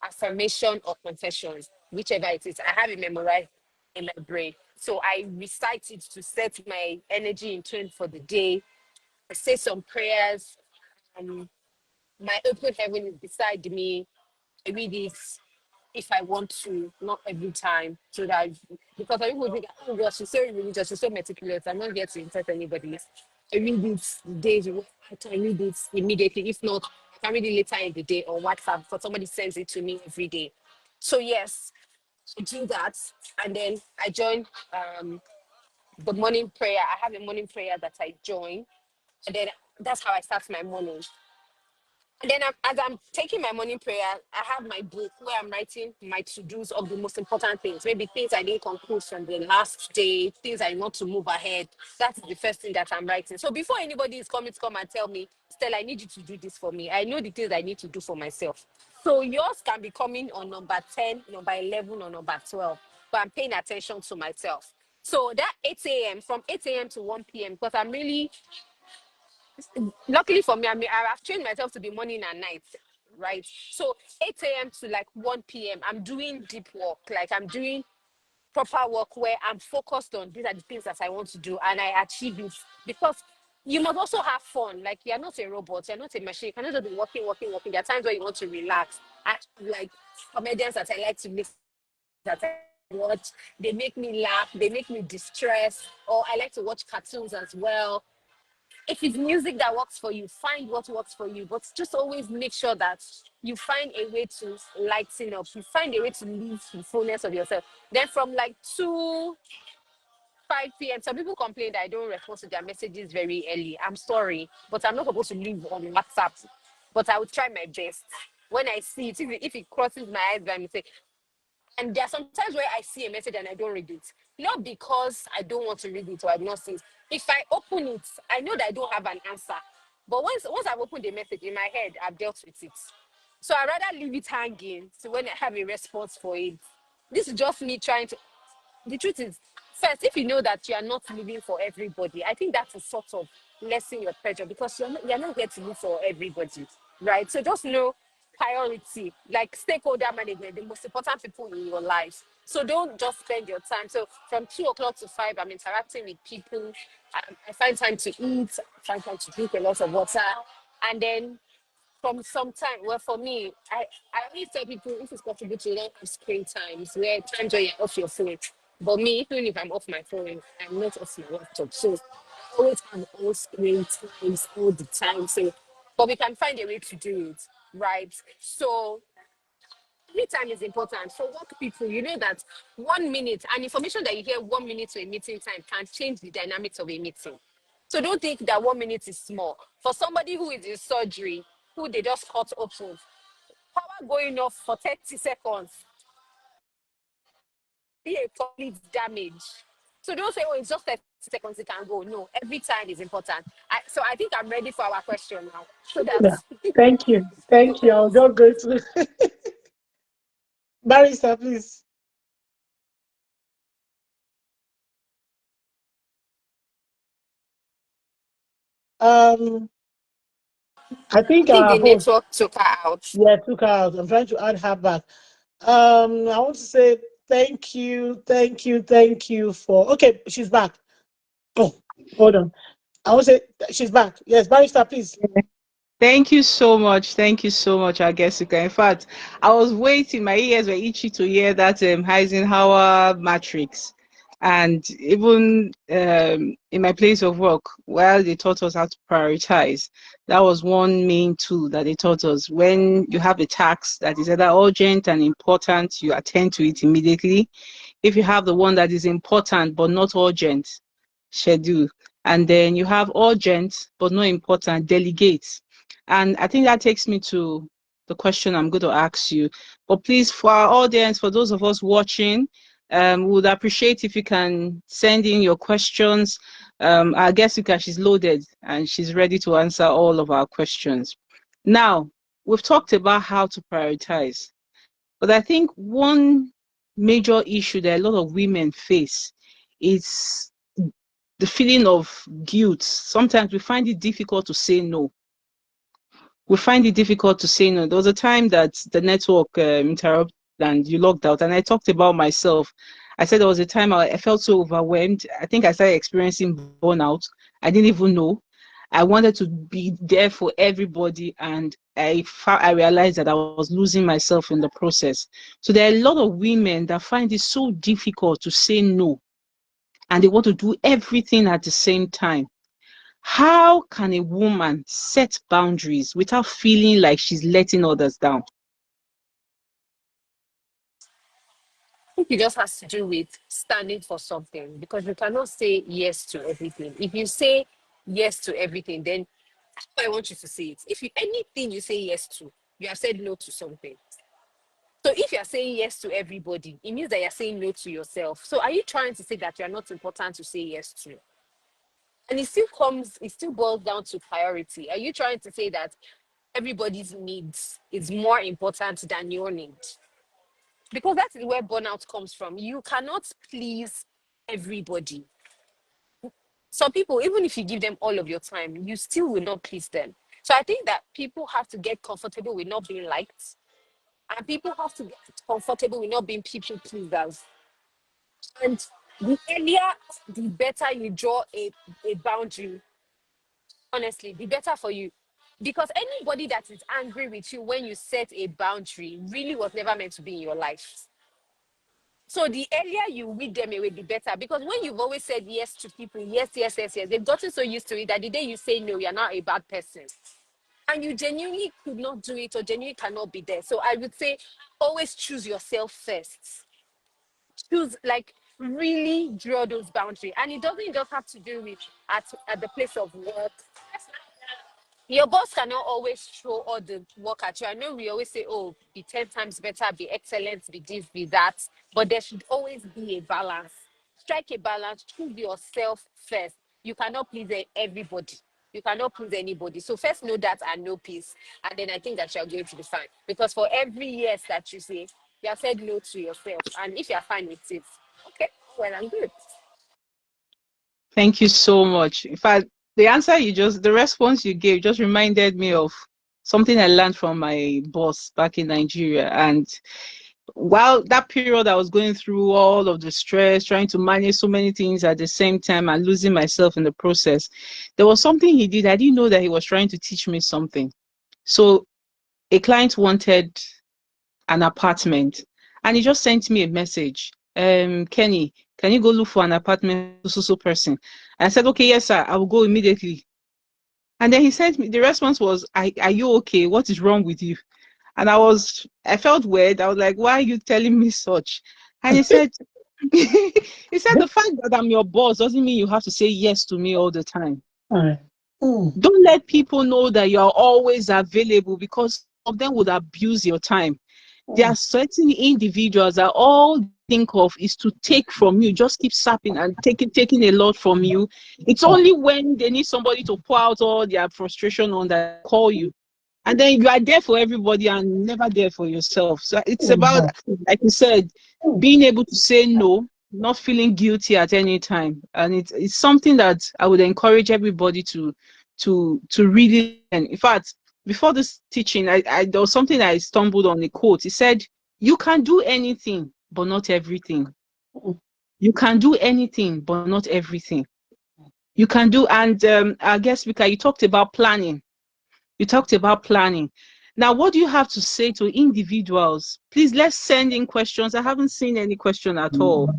affirmation or confession, whichever it is. I have it memorized in my brain. So I recite it to set my energy in tune for the day. I say some prayers. Um, my open heaven is beside me. I read it if I want to, not every time, so that because I people think, oh gosh, she's so religious, she's so meticulous. I'm not here to insult anybody. I read it days, I can read it immediately. If not, I can read it later in the day on WhatsApp because somebody sends it to me every day. So yes, I do that, and then I join the morning prayer. I have a morning prayer that I join, and then that's how I start my morning. And then as I'm taking my morning prayer, I have my book where I'm writing my to-dos of the most important things. Maybe things I didn't conclude from the last day, things I want to move ahead. That's the first thing that I'm writing. So before anybody is coming to come and tell me, Stella, I need you to do this for me, I know the things I need to do for myself. So yours can be coming on number 10, number 11, or number 12. But I'm paying attention to myself. So that 8 a.m., from 8 a.m. to 1 p.m., because I'm really luckily for me, I've trained myself to be morning and night, right? So 8 a.m. to like 1 p.m., I'm doing deep work. Like I'm doing proper work where I'm focused on these are the things that I want to do and I achieve it. Because you must also have fun. Like you're not a robot, you're not a machine. You cannot just be working, working, working. There are times where you want to relax. I like comedians that I like to listen that I watch. They make me laugh, they make me distress, or I like to watch cartoons as well. If it's music that works for you, find what works for you. But just always make sure that you find a way to lighten up. You find a way to live the fullness of yourself. Then from like 2, 5 p.m. Some people complain that I don't respond to their messages very early. I'm sorry, but I'm not supposed to leave on WhatsApp. But I will try my best. When I see it, if it crosses my eyes by mistake, and there are sometimes where I see a message and I don't read it. Not because I don't want to read it or I do not see it. If I open it, I know that I don't have an answer. But once I've opened the message in my head, I've dealt with it. So I'd rather leave it hanging so when I have a response for it. This is just me trying to, the truth is, first, if you know that you are not living for everybody, I think that's a sort of lessen your pressure because you're not here to live for everybody, right? So just know priority, like stakeholder management, the most important people in your life. So don't just spend your time. So from 2 o'clock to 5, I'm interacting with people. I find time to eat, I find time to drink a lot of water. And then from some time, well, for me, I always tell people if it's possible to not have screen times, where times where you're off your phone. But me, even if I'm off my phone, I'm not off my laptop. So I always have all screen times all the time. So, but we can find a way to do it, right? So every time is important. For work people, you know that 1 minute, and information that you hear 1 minute to a meeting time can change the dynamics of a meeting. So don't think that 1 minute is small. For somebody who is in surgery, who they just cut open, power going off for 30 seconds be a complete damage. So don't say, oh, it's just 30 seconds, it can go. No, every time is important. So I think I'm ready for our question now. So Yeah. that's Thank you. Thank you. I'll just go to Barrister, please. Um, I I think think our the host, network took her out. yeah, took her out. I'm trying to add her back. I want to say thank you, thank you, thank you for. Okay, she's back. Oh, hold on. I want to say she's back. Yes, Barrister, please. Thank you so much. Thank you so much, Agesica. In fact, I was waiting. My ears were itchy to hear that Eisenhower matrix. And even in my place of work, while they taught us how to prioritize, that was one main tool that they taught us. When you have a task that is either urgent and important, you attend to it immediately. If you have the one that is important but not urgent, schedule. And then you have urgent but not important, delegate. And I think that takes me to the question I'm going to ask you. But please, for our audience, for those of us watching, we would appreciate if you can send in your questions. I guess because she's loaded and she's ready to answer all of our questions. Now, we've talked about how to prioritize, but I think one major issue that a lot of women face is the feeling of guilt. Sometimes we find it difficult to say no. We find it difficult to say no. There was a time that the network interrupted and you logged out, and I talked about myself. I said there was a time I felt so overwhelmed. I think I started experiencing burnout. I didn't even know. I wanted to be there for everybody, and I realized that I was losing myself in the process. So there are a lot of women that find it so difficult to say no, and they want to do everything at the same time. How can a woman set boundaries without feeling like she's letting others down? I think it just has to do with standing for something because you cannot say yes to everything. If you say yes to everything, then I want you to say it. If you anything you say yes to, you have said no to something. So if you're saying yes to everybody, it means that you're saying no to yourself. So are you trying to say that you're not important to say yes to? And it still boils down to priority. Are you trying to say that everybody's needs is more important than your need? Because that is where burnout comes from. You cannot please everybody. Some people, even if you give them all of your time, you still will not please them. So I think that people have to get comfortable with not being liked, and people have to get comfortable with not being people pleasers. And the earlier, the better you draw a boundary, honestly, the better for you. Because anybody that is angry with you when you set a boundary really was never meant to be in your life. So the earlier you weed them away, the better. Because when you've always said yes to people, yes, yes, yes, yes, they've gotten so used to it that the day you say no, you're not a bad person. And you genuinely could not do it or genuinely cannot be there. So I would say always choose yourself first. Choose, like, really draw those boundaries. And it doesn't just have to do with at the place of work. Your boss cannot always throw all the work at you. I know we always say, oh, be 10 times better, be excellent, be this, be that. But there should always be a balance. Strike a balance, choose yourself first. You cannot please everybody. You cannot please anybody. So first know that and know peace. And then I think that you're going to be fine. Because for every yes that you say, you have said no to yourself. And if you're fine with it, okay, well, I'm good. Thank you so much. In fact, the response you gave just reminded me of something I learned from my boss back in Nigeria. And while that period I was going through all of the stress, trying to manage so many things at the same time and losing myself in the process, there was something he did. I didn't know that he was trying to teach me something. So a client wanted an apartment and he just sent me a message. Kenny, can you go look for an apartment for so person? And I said, okay, yes, sir, I will go immediately. And then he sent me, the response was, are you okay? What is wrong with you? And I felt weird. I was like, why are you telling me such? And he said, he said, the fact that I'm your boss doesn't mean you have to say yes to me all the time. All right. Don't let people know that you're always available, because some of them would abuse your time. There are certain individuals that all they think of is to take from you, just keep sapping and taking a lot from you. It's only when they need somebody to pour out all their frustration on that they call you. And then you are there for everybody and never there for yourself. So it's about, like you said, being able to say no, not feeling guilty at any time. And it's something that I would encourage everybody to really learn. In fact, before this teaching, there was something I stumbled on, a quote. It said, you can do anything, but not everything. You can do anything, but not everything. You can do, and I guess because you talked about planning. You talked about planning. Now, what do you have to say to individuals? Please, let's send in questions. I haven't seen any question at all.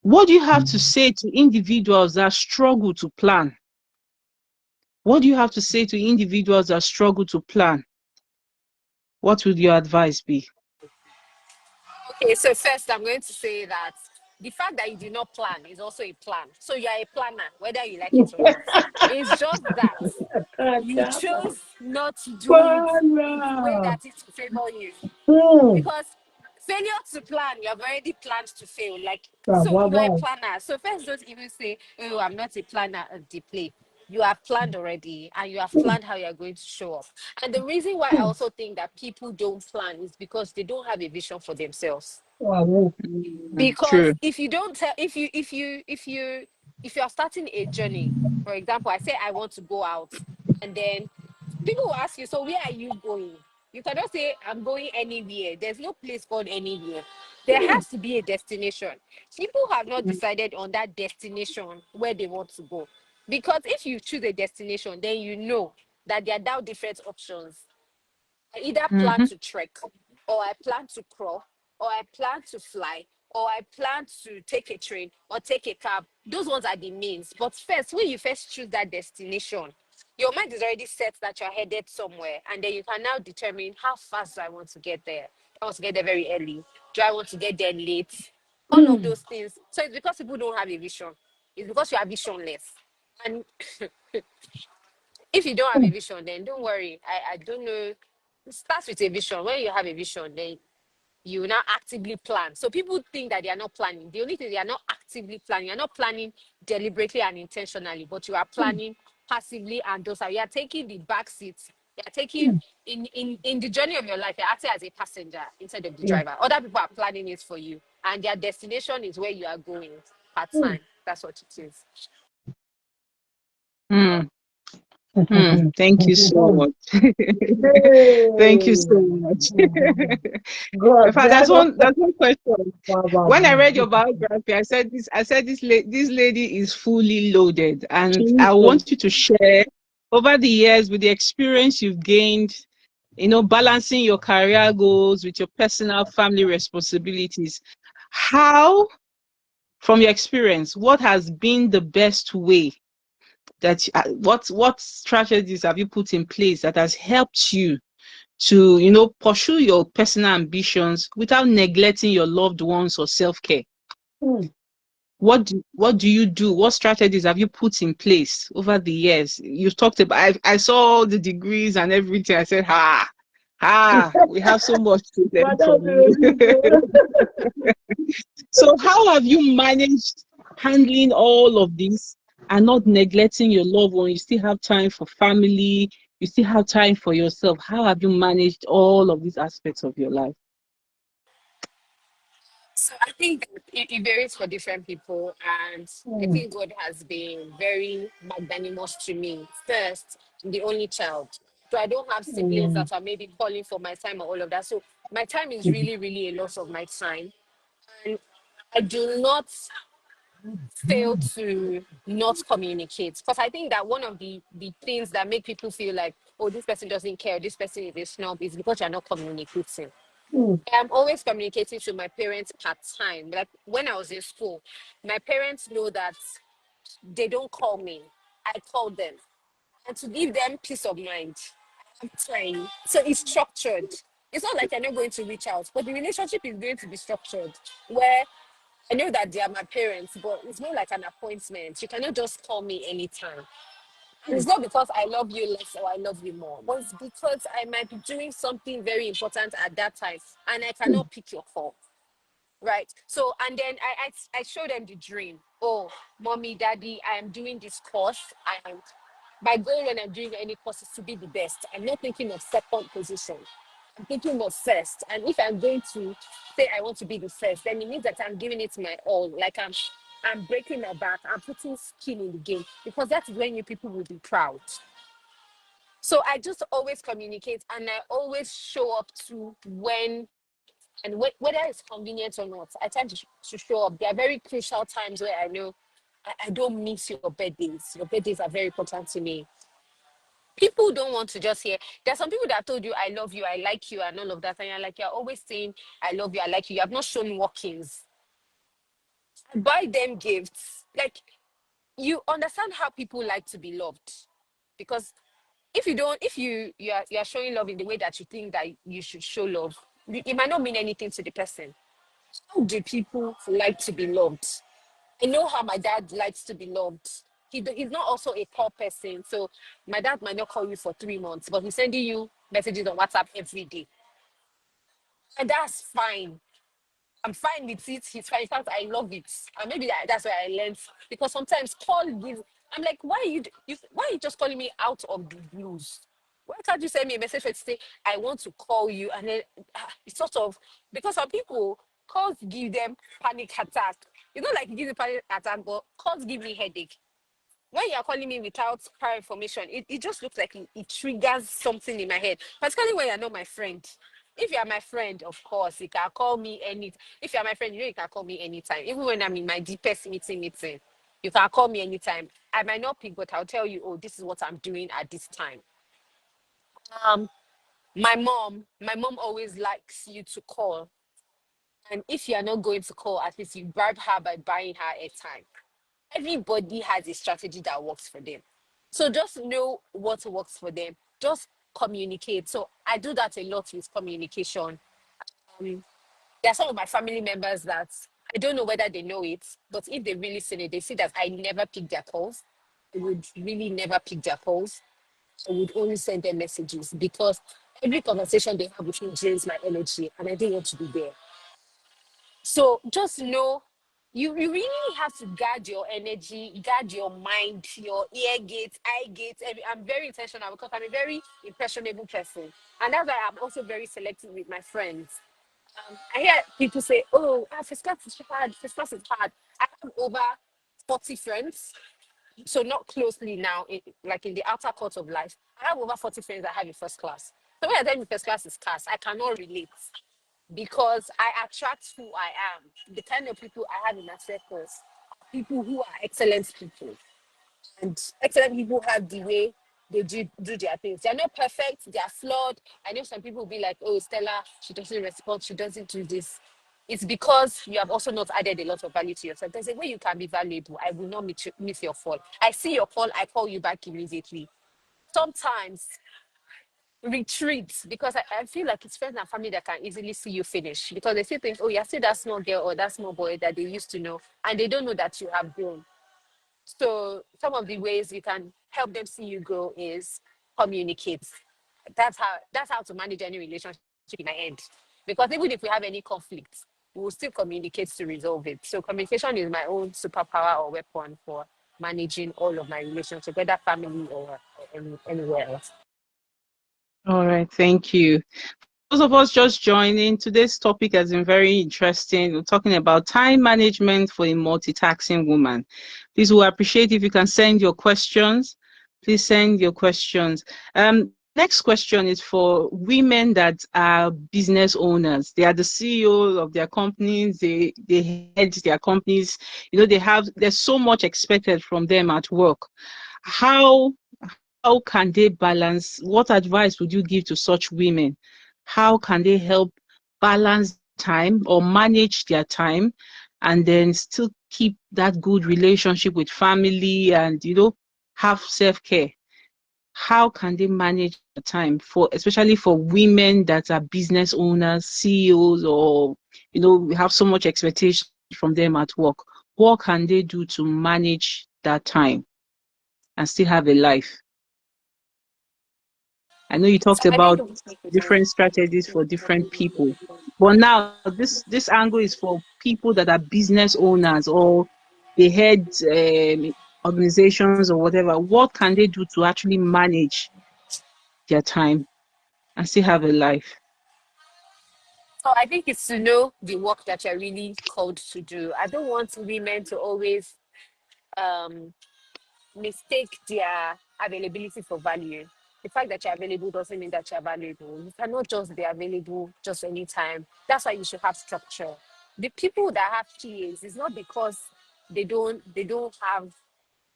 What do you have to say to individuals that struggle to plan? What do you have to say to individuals that struggle to plan? What would your advice be? Okay, so first I'm going to say that the fact that you did not plan is also a plan. So you are a planner, whether you like it or not. It's just that you chose not to do it in the way that it will favor you. Because failure to plan, you have already planned to fail. Like, so you're a planner. So first don't even say, oh, I'm not a planner of the play. You have planned already and you have planned how you're going to show up. And the reason why I also think that people don't plan is because they don't have a vision for themselves. Because True. if you don't tell, if you are starting a journey, for example, I say I want to go out, and then people will ask you, so where are you going? You cannot say I'm going anywhere. There's no place called anywhere. There has to be a destination. People have not decided on that destination where they want to go. Because if you choose a destination, then you know that there are now different options. I either plan Mm-hmm. to trek, or I plan to crawl, or I plan to fly, or I plan to take a train or take a cab. Those ones are the means. But first, when you first choose that destination, your mind is already set that you're headed somewhere. And then you can now determine how fast do I want to get there. Do I want to get there very early? Do I want to get there late? All of those things. So it's because people don't have a vision. It's because you are visionless. And if you don't have a vision, then don't worry. I don't know. It starts with a vision. When you have a vision, then you now actively plan. So people think that they are not planning. The only thing, they are not actively planning. You're not planning deliberately and intentionally, but you are planning passively and docile. You are taking the back seats. You are taking in the journey of your life. You're acting as a passenger instead of the driver. Other people are planning it for you, and their destination is where you are going part time. That's what it is. Mm. Thank you so much. Thank you so much. In God, fact, that's one question. wow. When I read your biography, this lady is fully loaded, and I Jesus. want you to share over the years with the experience you've gained, balancing your career goals with your personal family responsibilities. How, from your experience, what has been the best way that what strategies have you put in place that has helped you to, pursue your personal ambitions without neglecting your loved ones or self-care? Mm. What do you do? What strategies have you put in place over the years? You've talked about, I saw the degrees and everything. I said, we have so much to learn from Madam you. Rosibo. So how have you managed handling all of this and not neglecting your loved one? You still have time for family, you still have time for yourself. How have you managed all of these aspects of your life? So I think it varies for different people, and I Mm. think God has been very magnanimous to me. First, I'm the only child, so I don't have siblings Mm. that are maybe calling for my time or all of that. So my time is really, really a loss of my time, and I do not fail to not communicate, because I think that one of the things that make people feel like, oh, this person doesn't care, this person is a snob, is because you're not communicating. Mm. I'm always communicating to my parents part time. Like when I was in school, my parents know that they don't call me, I call them. And to give them peace of mind, I'm trying. So it's structured. It's not like I'm not going to reach out, but the relationship is going to be structured where I know that they are my parents, but it's more like an appointment. You cannot just call me anytime. And it's not because I love you less or I love you more, but it's because I might be doing something very important at that time and I cannot pick your call. Right. So, and then I show them the dream. Oh, mommy, daddy, I am doing this course. I am, my goal when I'm doing any course is to be the best. I'm not thinking of second position. I'm thinking of first. And if I'm going to say I want to be the first, then it means that I'm giving it my all. Like I'm breaking my back. I'm putting skin in the game, because that's when you people will be proud. So I just always communicate, and I always show up to when and whether it's convenient or not. I tend to show up. There are very crucial times where I know I don't miss your birthdays. Your birthdays are very important to me. People don't want to just hear. There are some people that have told you, I love you, I like you, and all of that. And you're like, you're always saying, I love you, I like you. You have not shown workings. Buy them gifts. Like, you understand how people like to be loved. Because if you don't, if you are showing love in the way that you think that you should show love, it might not mean anything to the person. How do people like to be loved? I know how my dad likes to be loved. He's not also a call person. So my dad might not call you for 3 months, but he's sending you messages on WhatsApp every day. And that's fine. I'm fine with it. He's fine. In fact, I love it. And maybe that's where I learned. Because sometimes call gives, I'm like, why are you just calling me out of the blues? Why can't you send me a message to say, I want to call you? And then it's sort of, because some people, calls give them panic attack. It's not like it gives you panic attack, but calls give me headache. When you're calling me without prior information, it just looks like it triggers something in my head, particularly when you're not my friend. If you're my friend, of course, you can call me any. If you're my friend, you can call me anytime. Even when I'm in my deepest meeting, you can call me anytime. I might not pick, but I'll tell you, oh, this is what I'm doing at this time. Um, my mom always likes you to call. And if you're not going to call, at least you bribe her by buying her airtime. Everybody has a strategy that works for them. So just know what works for them. Just communicate. So I do that a lot with communication. Um, there are some of my family members that I don't know whether they know it, but if they really seen it, they see that I never pick their calls. I would really never pick their calls. I would only send them messages, because every conversation they have with me drains my energy and I don't want to be there. So just know you really have to guard your energy, guard your mind, your ear gates, eye gates. I'm very intentional because I'm a very impressionable person. And that's why I'm also very selective with my friends. I hear people say, oh, first class is hard, first class is hard. I have over 40 friends, so not closely now, like in the outer court of life. I have over 40 friends that have in first class. So when I tell you first class is class, I cannot relate, because I attract who I am. The kind of people I have in my circles, people who are excellent people. And excellent people have the way they do their things. They're not perfect, they are flawed. I know some people will be like, oh, Stella, she doesn't respond, she doesn't do this. it's because you have also not added a lot of value to yourself. There's a way you can be valuable. I will not miss your fall. I see your fall, I call you back immediately. Sometimes retreat, because I feel like it's friends and family that can easily see you finish, because they still think, oh, you're still that small girl or that small boy that they used to know, and they don't know that you have grown. So some of the ways you can help them see you grow is communicate. That's how to manage any relationship in my end. Because even if we have any conflict, we will still communicate to resolve it. So communication is my own superpower or weapon for managing all of my relationships, whether family or anywhere else. All right, thank you. Those of us just joining, today's topic has been very interesting. We're talking about time management for a multitasking woman. Please, we appreciate if you can send your questions. Please send your questions. The next question is for women that are business owners. They are the CEOs of their companies. They head their companies. You know, there's so much expected from them at work. How can they balance? What advice would you give to such women? How can they help balance time or manage their time and then still keep that good relationship with family and, have self-care? How can they manage the time especially for women that are business owners, CEOs, or, we have so much expectation from them at work? What can they do to manage that time and still have a life? I know you So talked I think about different strategies for different people, but now this angle is for people that are business owners or they head organizations or whatever. What can they do to actually manage their time and still have a life? so I think it's to know the work that you're really called to do. I don't want women to always um, mistake their availability for value. The fact that you're available doesn't mean that you're valuable. You cannot just be available just anytime. That's why you should have structure. The people that have PAs is not because they don't have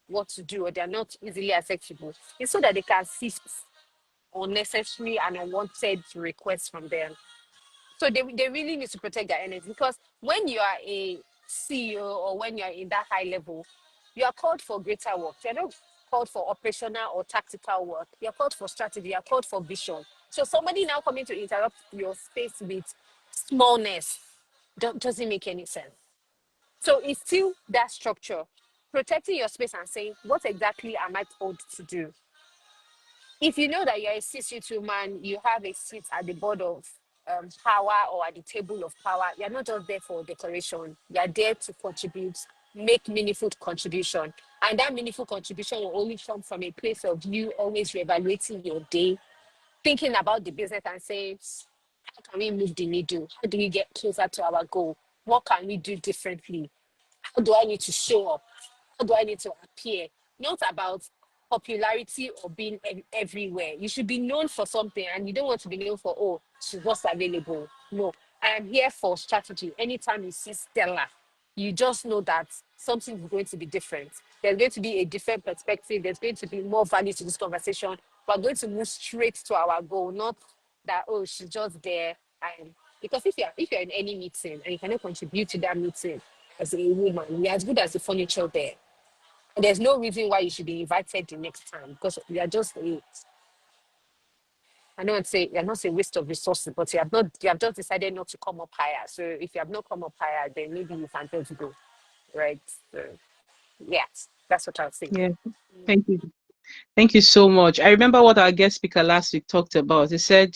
what to do or they're not easily accessible. It's so that they can sift unnecessary and unwanted requests from them. So they really need to protect their energy, because when you are a CEO or when you are in that high level, you are called for greater work. You're not called for operational or tactical work. You're called for strategy. You're called for vision. So somebody now coming to interrupt your space with smallness doesn't make any sense. So it's still that structure, protecting your space and saying, what exactly am I told to do? If you know that you're a C-suite man, you have a seat at the board of power or at the table of power. You're not just there for decoration. You're there to contribute, make meaningful contribution. And that meaningful contribution will only come from a place of you always reevaluating your day, thinking about the business and saying, how can we move the needle? How do we get closer to our goal? What can we do differently? How do I need to show up? How do I need to appear? Not about popularity or being everywhere. You should be known for something, and you don't want to be known for, oh, she's what's available. No, I am here for strategy. Anytime you see Stella, you just know that something is going to be different. There's going to be a different perspective. There's going to be more value to this conversation. We're going to move straight to our goal, not that, oh, she's just there. And because if you're in any meeting and you cannot contribute to that meeting as a woman, you're as good as the furniture there. And there's no reason why you should be invited the next time, because you are just a, I don't say you're not a waste of resources, but you have just decided not to come up higher. So if you have not come up higher, then maybe you can just go. Right. So yeah, that's what I was thinking. Yeah, thank you. Thank you so much. I remember what our guest speaker last week talked about. He said,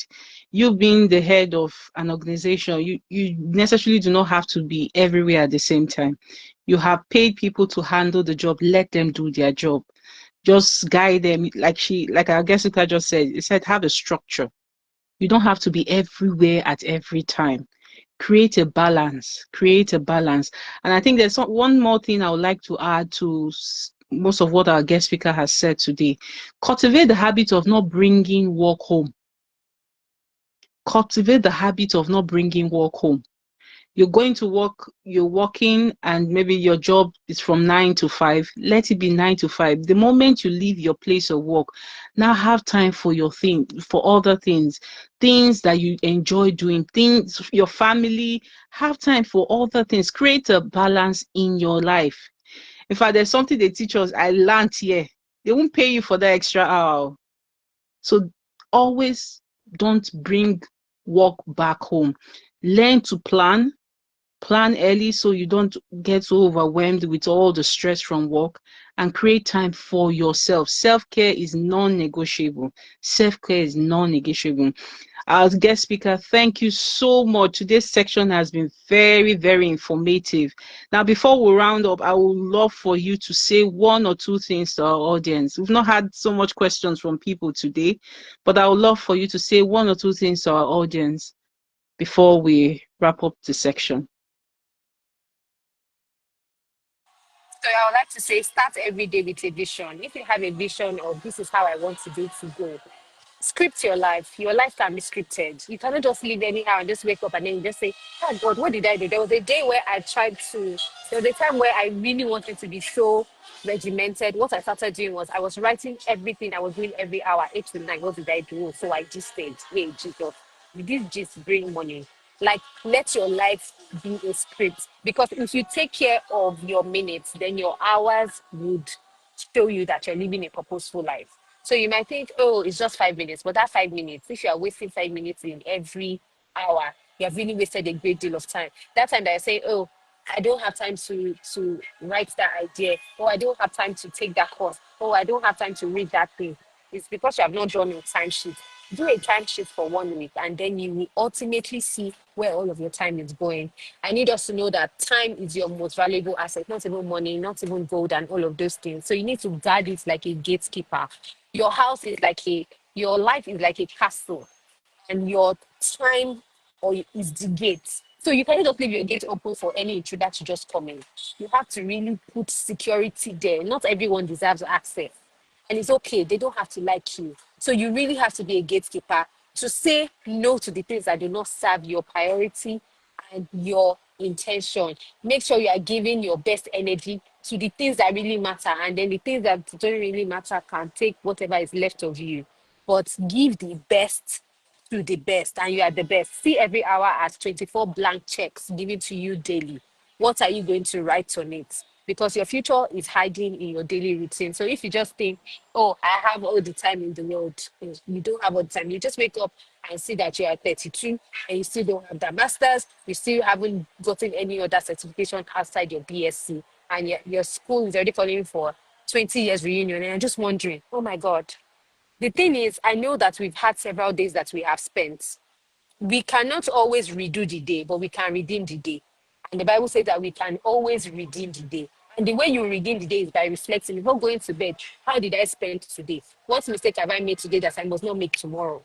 you being the head of an organization, you necessarily do not have to be everywhere at the same time. You have paid people to handle the job. Let them do their job. Just guide them. Like our guest speaker just said, he said, have a structure. You don't have to be everywhere at every time. Create a balance. Create a balance. And I think there's one more thing I would like to add to most of what our guest speaker has said today. Cultivate the habit of not bringing work home. Cultivate the habit of not bringing work home. You're going to work, you're working, and maybe your job is from 9 to 5. Let it be 9 to 5. The moment you leave your place of work, now have time for your thing, for other things, things that you enjoy doing, things, your family. Have time for other things. Create a balance in your life. In fact, there's something they teach us. I learned here. They won't pay you for that extra hour. So always don't bring work back home. Learn to plan early so you don't get so overwhelmed with all the stress from work, and create time for yourself. Self-care is non-negotiable. Self-care is non-negotiable. Our guest speaker, thank you so much. Today's section has been very, very informative. Now, before we round up, I would love for you to say one or two things to our audience. We've not had so much questions from people today, but I would love for you to say one or two things to our audience before we wrap up the section. So I would like to say start every day with a vision. If you have a vision of this is how I want to do to go, script your life. Your life can be scripted. You cannot just live anyhow and just wake up and then you just say, oh God, what did I do? There was a day where I tried to, there was a time where I really wanted to be so regimented. What I started doing was I was writing everything I was doing every hour, 8 to 9. What did I do? So I just stayed. Hey, Jesus, did this just bring money? Like, let your life be a script. Because if you take care of your minutes, then your hours would show you that you're living a purposeful life. So you might think, oh, it's just 5 minutes, but that 5 minutes, if you are wasting 5 minutes in every hour, you have really wasted a great deal of time. That time that I say, oh, I don't have time to write that idea, or I don't have time to take that course, or I don't have time to read that thing. It's because you have not drawn a time sheet. Do a time sheet for 1 week, and then you will ultimately see where all of your time is going. I need us to know that time is your most valuable asset, not even money, not even gold, and all of those things. So you need to guard it like a gatekeeper. Your house is like your life is like a castle, and your time or is the gate. So you cannot just leave your gate open for any intruder to just come in. You have to really put security there. Not everyone deserves access. And it's okay, they don't have to like you. So you really have to be a gatekeeper to say no to the things that do not serve your priority and your intention. Make sure you are giving your best energy to the things that really matter. And then the things that don't really matter can take whatever is left of you. But give the best to the best, and you are the best. See every hour as 24 blank checks given to you daily. What are you going to write on it? Because your future is hiding in your daily routine. So if you just think, oh, I have all the time in the world, you don't have all the time. You just wake up and see that you are 32 and you still don't have that master's, you still haven't gotten any other certification outside your BSc, and your school is already calling for 20 years reunion. And I'm just wondering, oh my God, the thing is, I know that we've had several days that we have spent. We cannot always redo the day, but we can redeem the day. And the Bible says that we can always redeem the day. And the way you redeem the day is by reflecting before going to bed. How did I spend today? What mistake have I made today that I must not make tomorrow?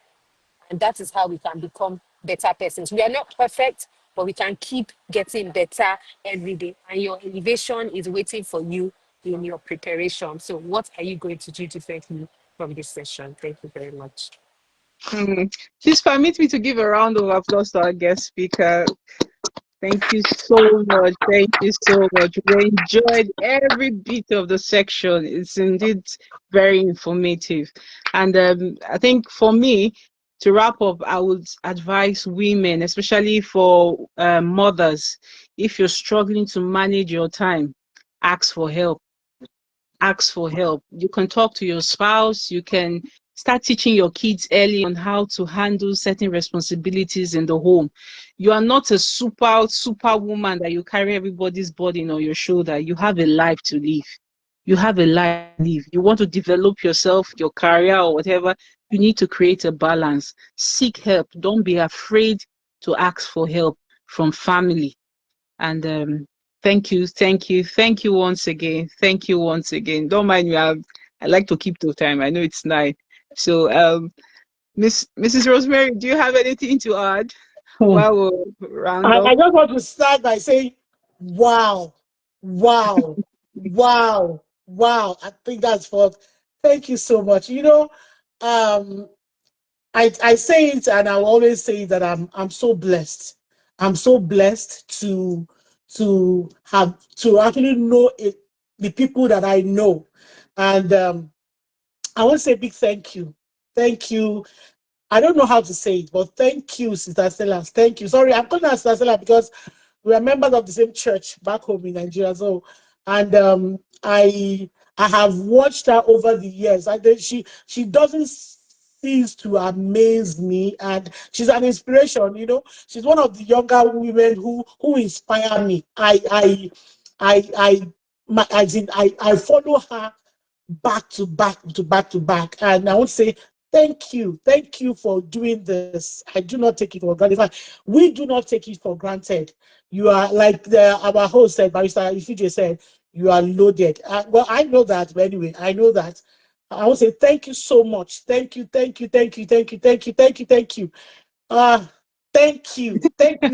And that is how we can become better persons. We are not perfect, but we can keep getting better every day. And your elevation is waiting for you in your preparation. So, what are you going to do differently from this session? Thank you very much. Hmm. Please permit me to give a round of applause to our guest speaker. Thank you so much. Thank you so much. We enjoyed every bit of the section. It's indeed very informative. And I think for me, to wrap up, I would advise women, especially for mothers, if you're struggling to manage your time, ask for help. Ask for help. You can talk to your spouse. You can start teaching your kids early on how to handle certain responsibilities in the home. You are not a super woman that you carry everybody's burden on your shoulder. You have a life to live. You have a life to live. You want to develop yourself, your career, or whatever. You need to create a balance. Seek help. Don't be afraid to ask for help from family. And thank you once again. Thank you once again. Don't mind me. I like to keep to time. I know it's 9. So, Mrs. Rosemary, do you have anything to add Hmm. while we round I up? just want to start by saying, wow, wow, wow, wow. I think that's what. Thank you so much. Um, I say it and I always say that I'm so blessed. I'm so blessed to actually know it, the people that I know. And I want to say a big thank you. Thank you. I don't know how to say it, but thank you, Sister Stella. Thank you. Sorry, I'm calling her Sister Stella because we are members of the same church back home in Nigeria. So, and I have watched her over the years. I think she doesn't cease to amaze me, and she's an inspiration. You know, she's one of the younger women who inspire me. I follow her back to back to back to back. And I want to say thank you for doing this. I do not take it for granted. In fact, we do not take it for granted. You are like our host said, Barrister Ifuje said, you are loaded. Well, I know that, but anyway, I know that. I want to say thank you so much. Thank you, thank you, thank you, thank you, thank you, thank you, thank you. Uh, thank you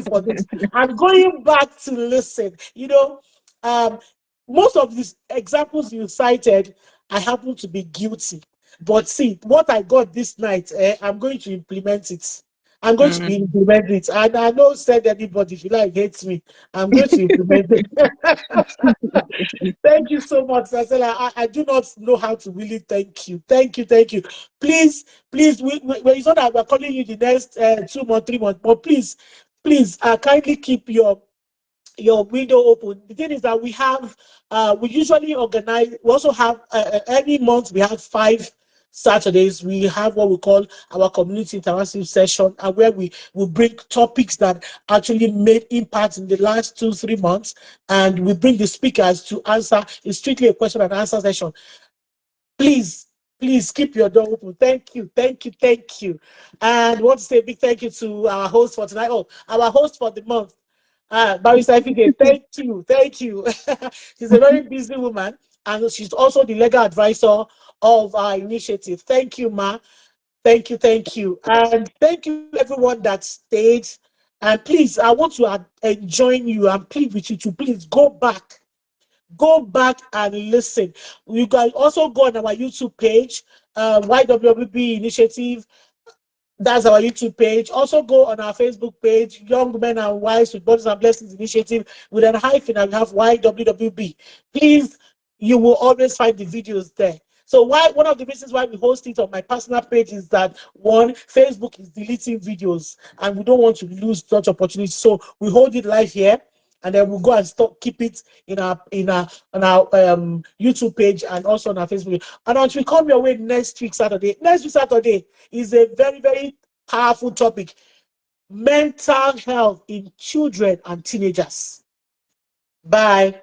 for this. I'm going back to listen. You know, um, most of these examples you cited, I happen to be guilty. But see, what I got this night, I'm going to implement it. I'm going to be Mm. implement it. And I don't said anybody, if you like, hates me. I'm going to implement it. Thank you so much, Marcella. I do not know how to really thank you. Thank you, thank you. Please, please, it's not that we're calling you the next 2 months, 3 months, but please, kindly keep your window open. The thing is that we usually organize, we also have, every month we have 5 Saturdays. We have what we call our community interactive session, and where we will bring topics that actually made impact in the last 2, 3 months, and we bring the speakers to answer. It's strictly a question and answer session. Please, please keep your door open. Thank you, thank you, thank you. And I want to say a big thank you to our host for tonight. Oh, our host for the month, Barrister Ifike. Thank you, thank you. She's a very busy woman, and she's also the legal advisor of our initiative. Thank you, Ma. Thank you, thank you. And thank you, everyone that stayed. And please, I want to enjoin you and plead with you to please go back and listen. You can also go on our YouTube page, Y.W.W.B Initiative. That's our YouTube page. Also go on our Facebook page, Young Men and Wives with Bodies and Blessings Initiative, with an hyphen, and we have Y.W.W.B. Please, you will always find the videos there. So one of the reasons why we host it on my personal page is that, one, Facebook is deleting videos and we don't want to lose such opportunity. So we hold it live here, and then we'll go and keep it in our on our YouTube page and also on our Facebook. And until we come your way next week Saturday. Next week Saturday is a very, very powerful topic: mental health in children and teenagers. Bye.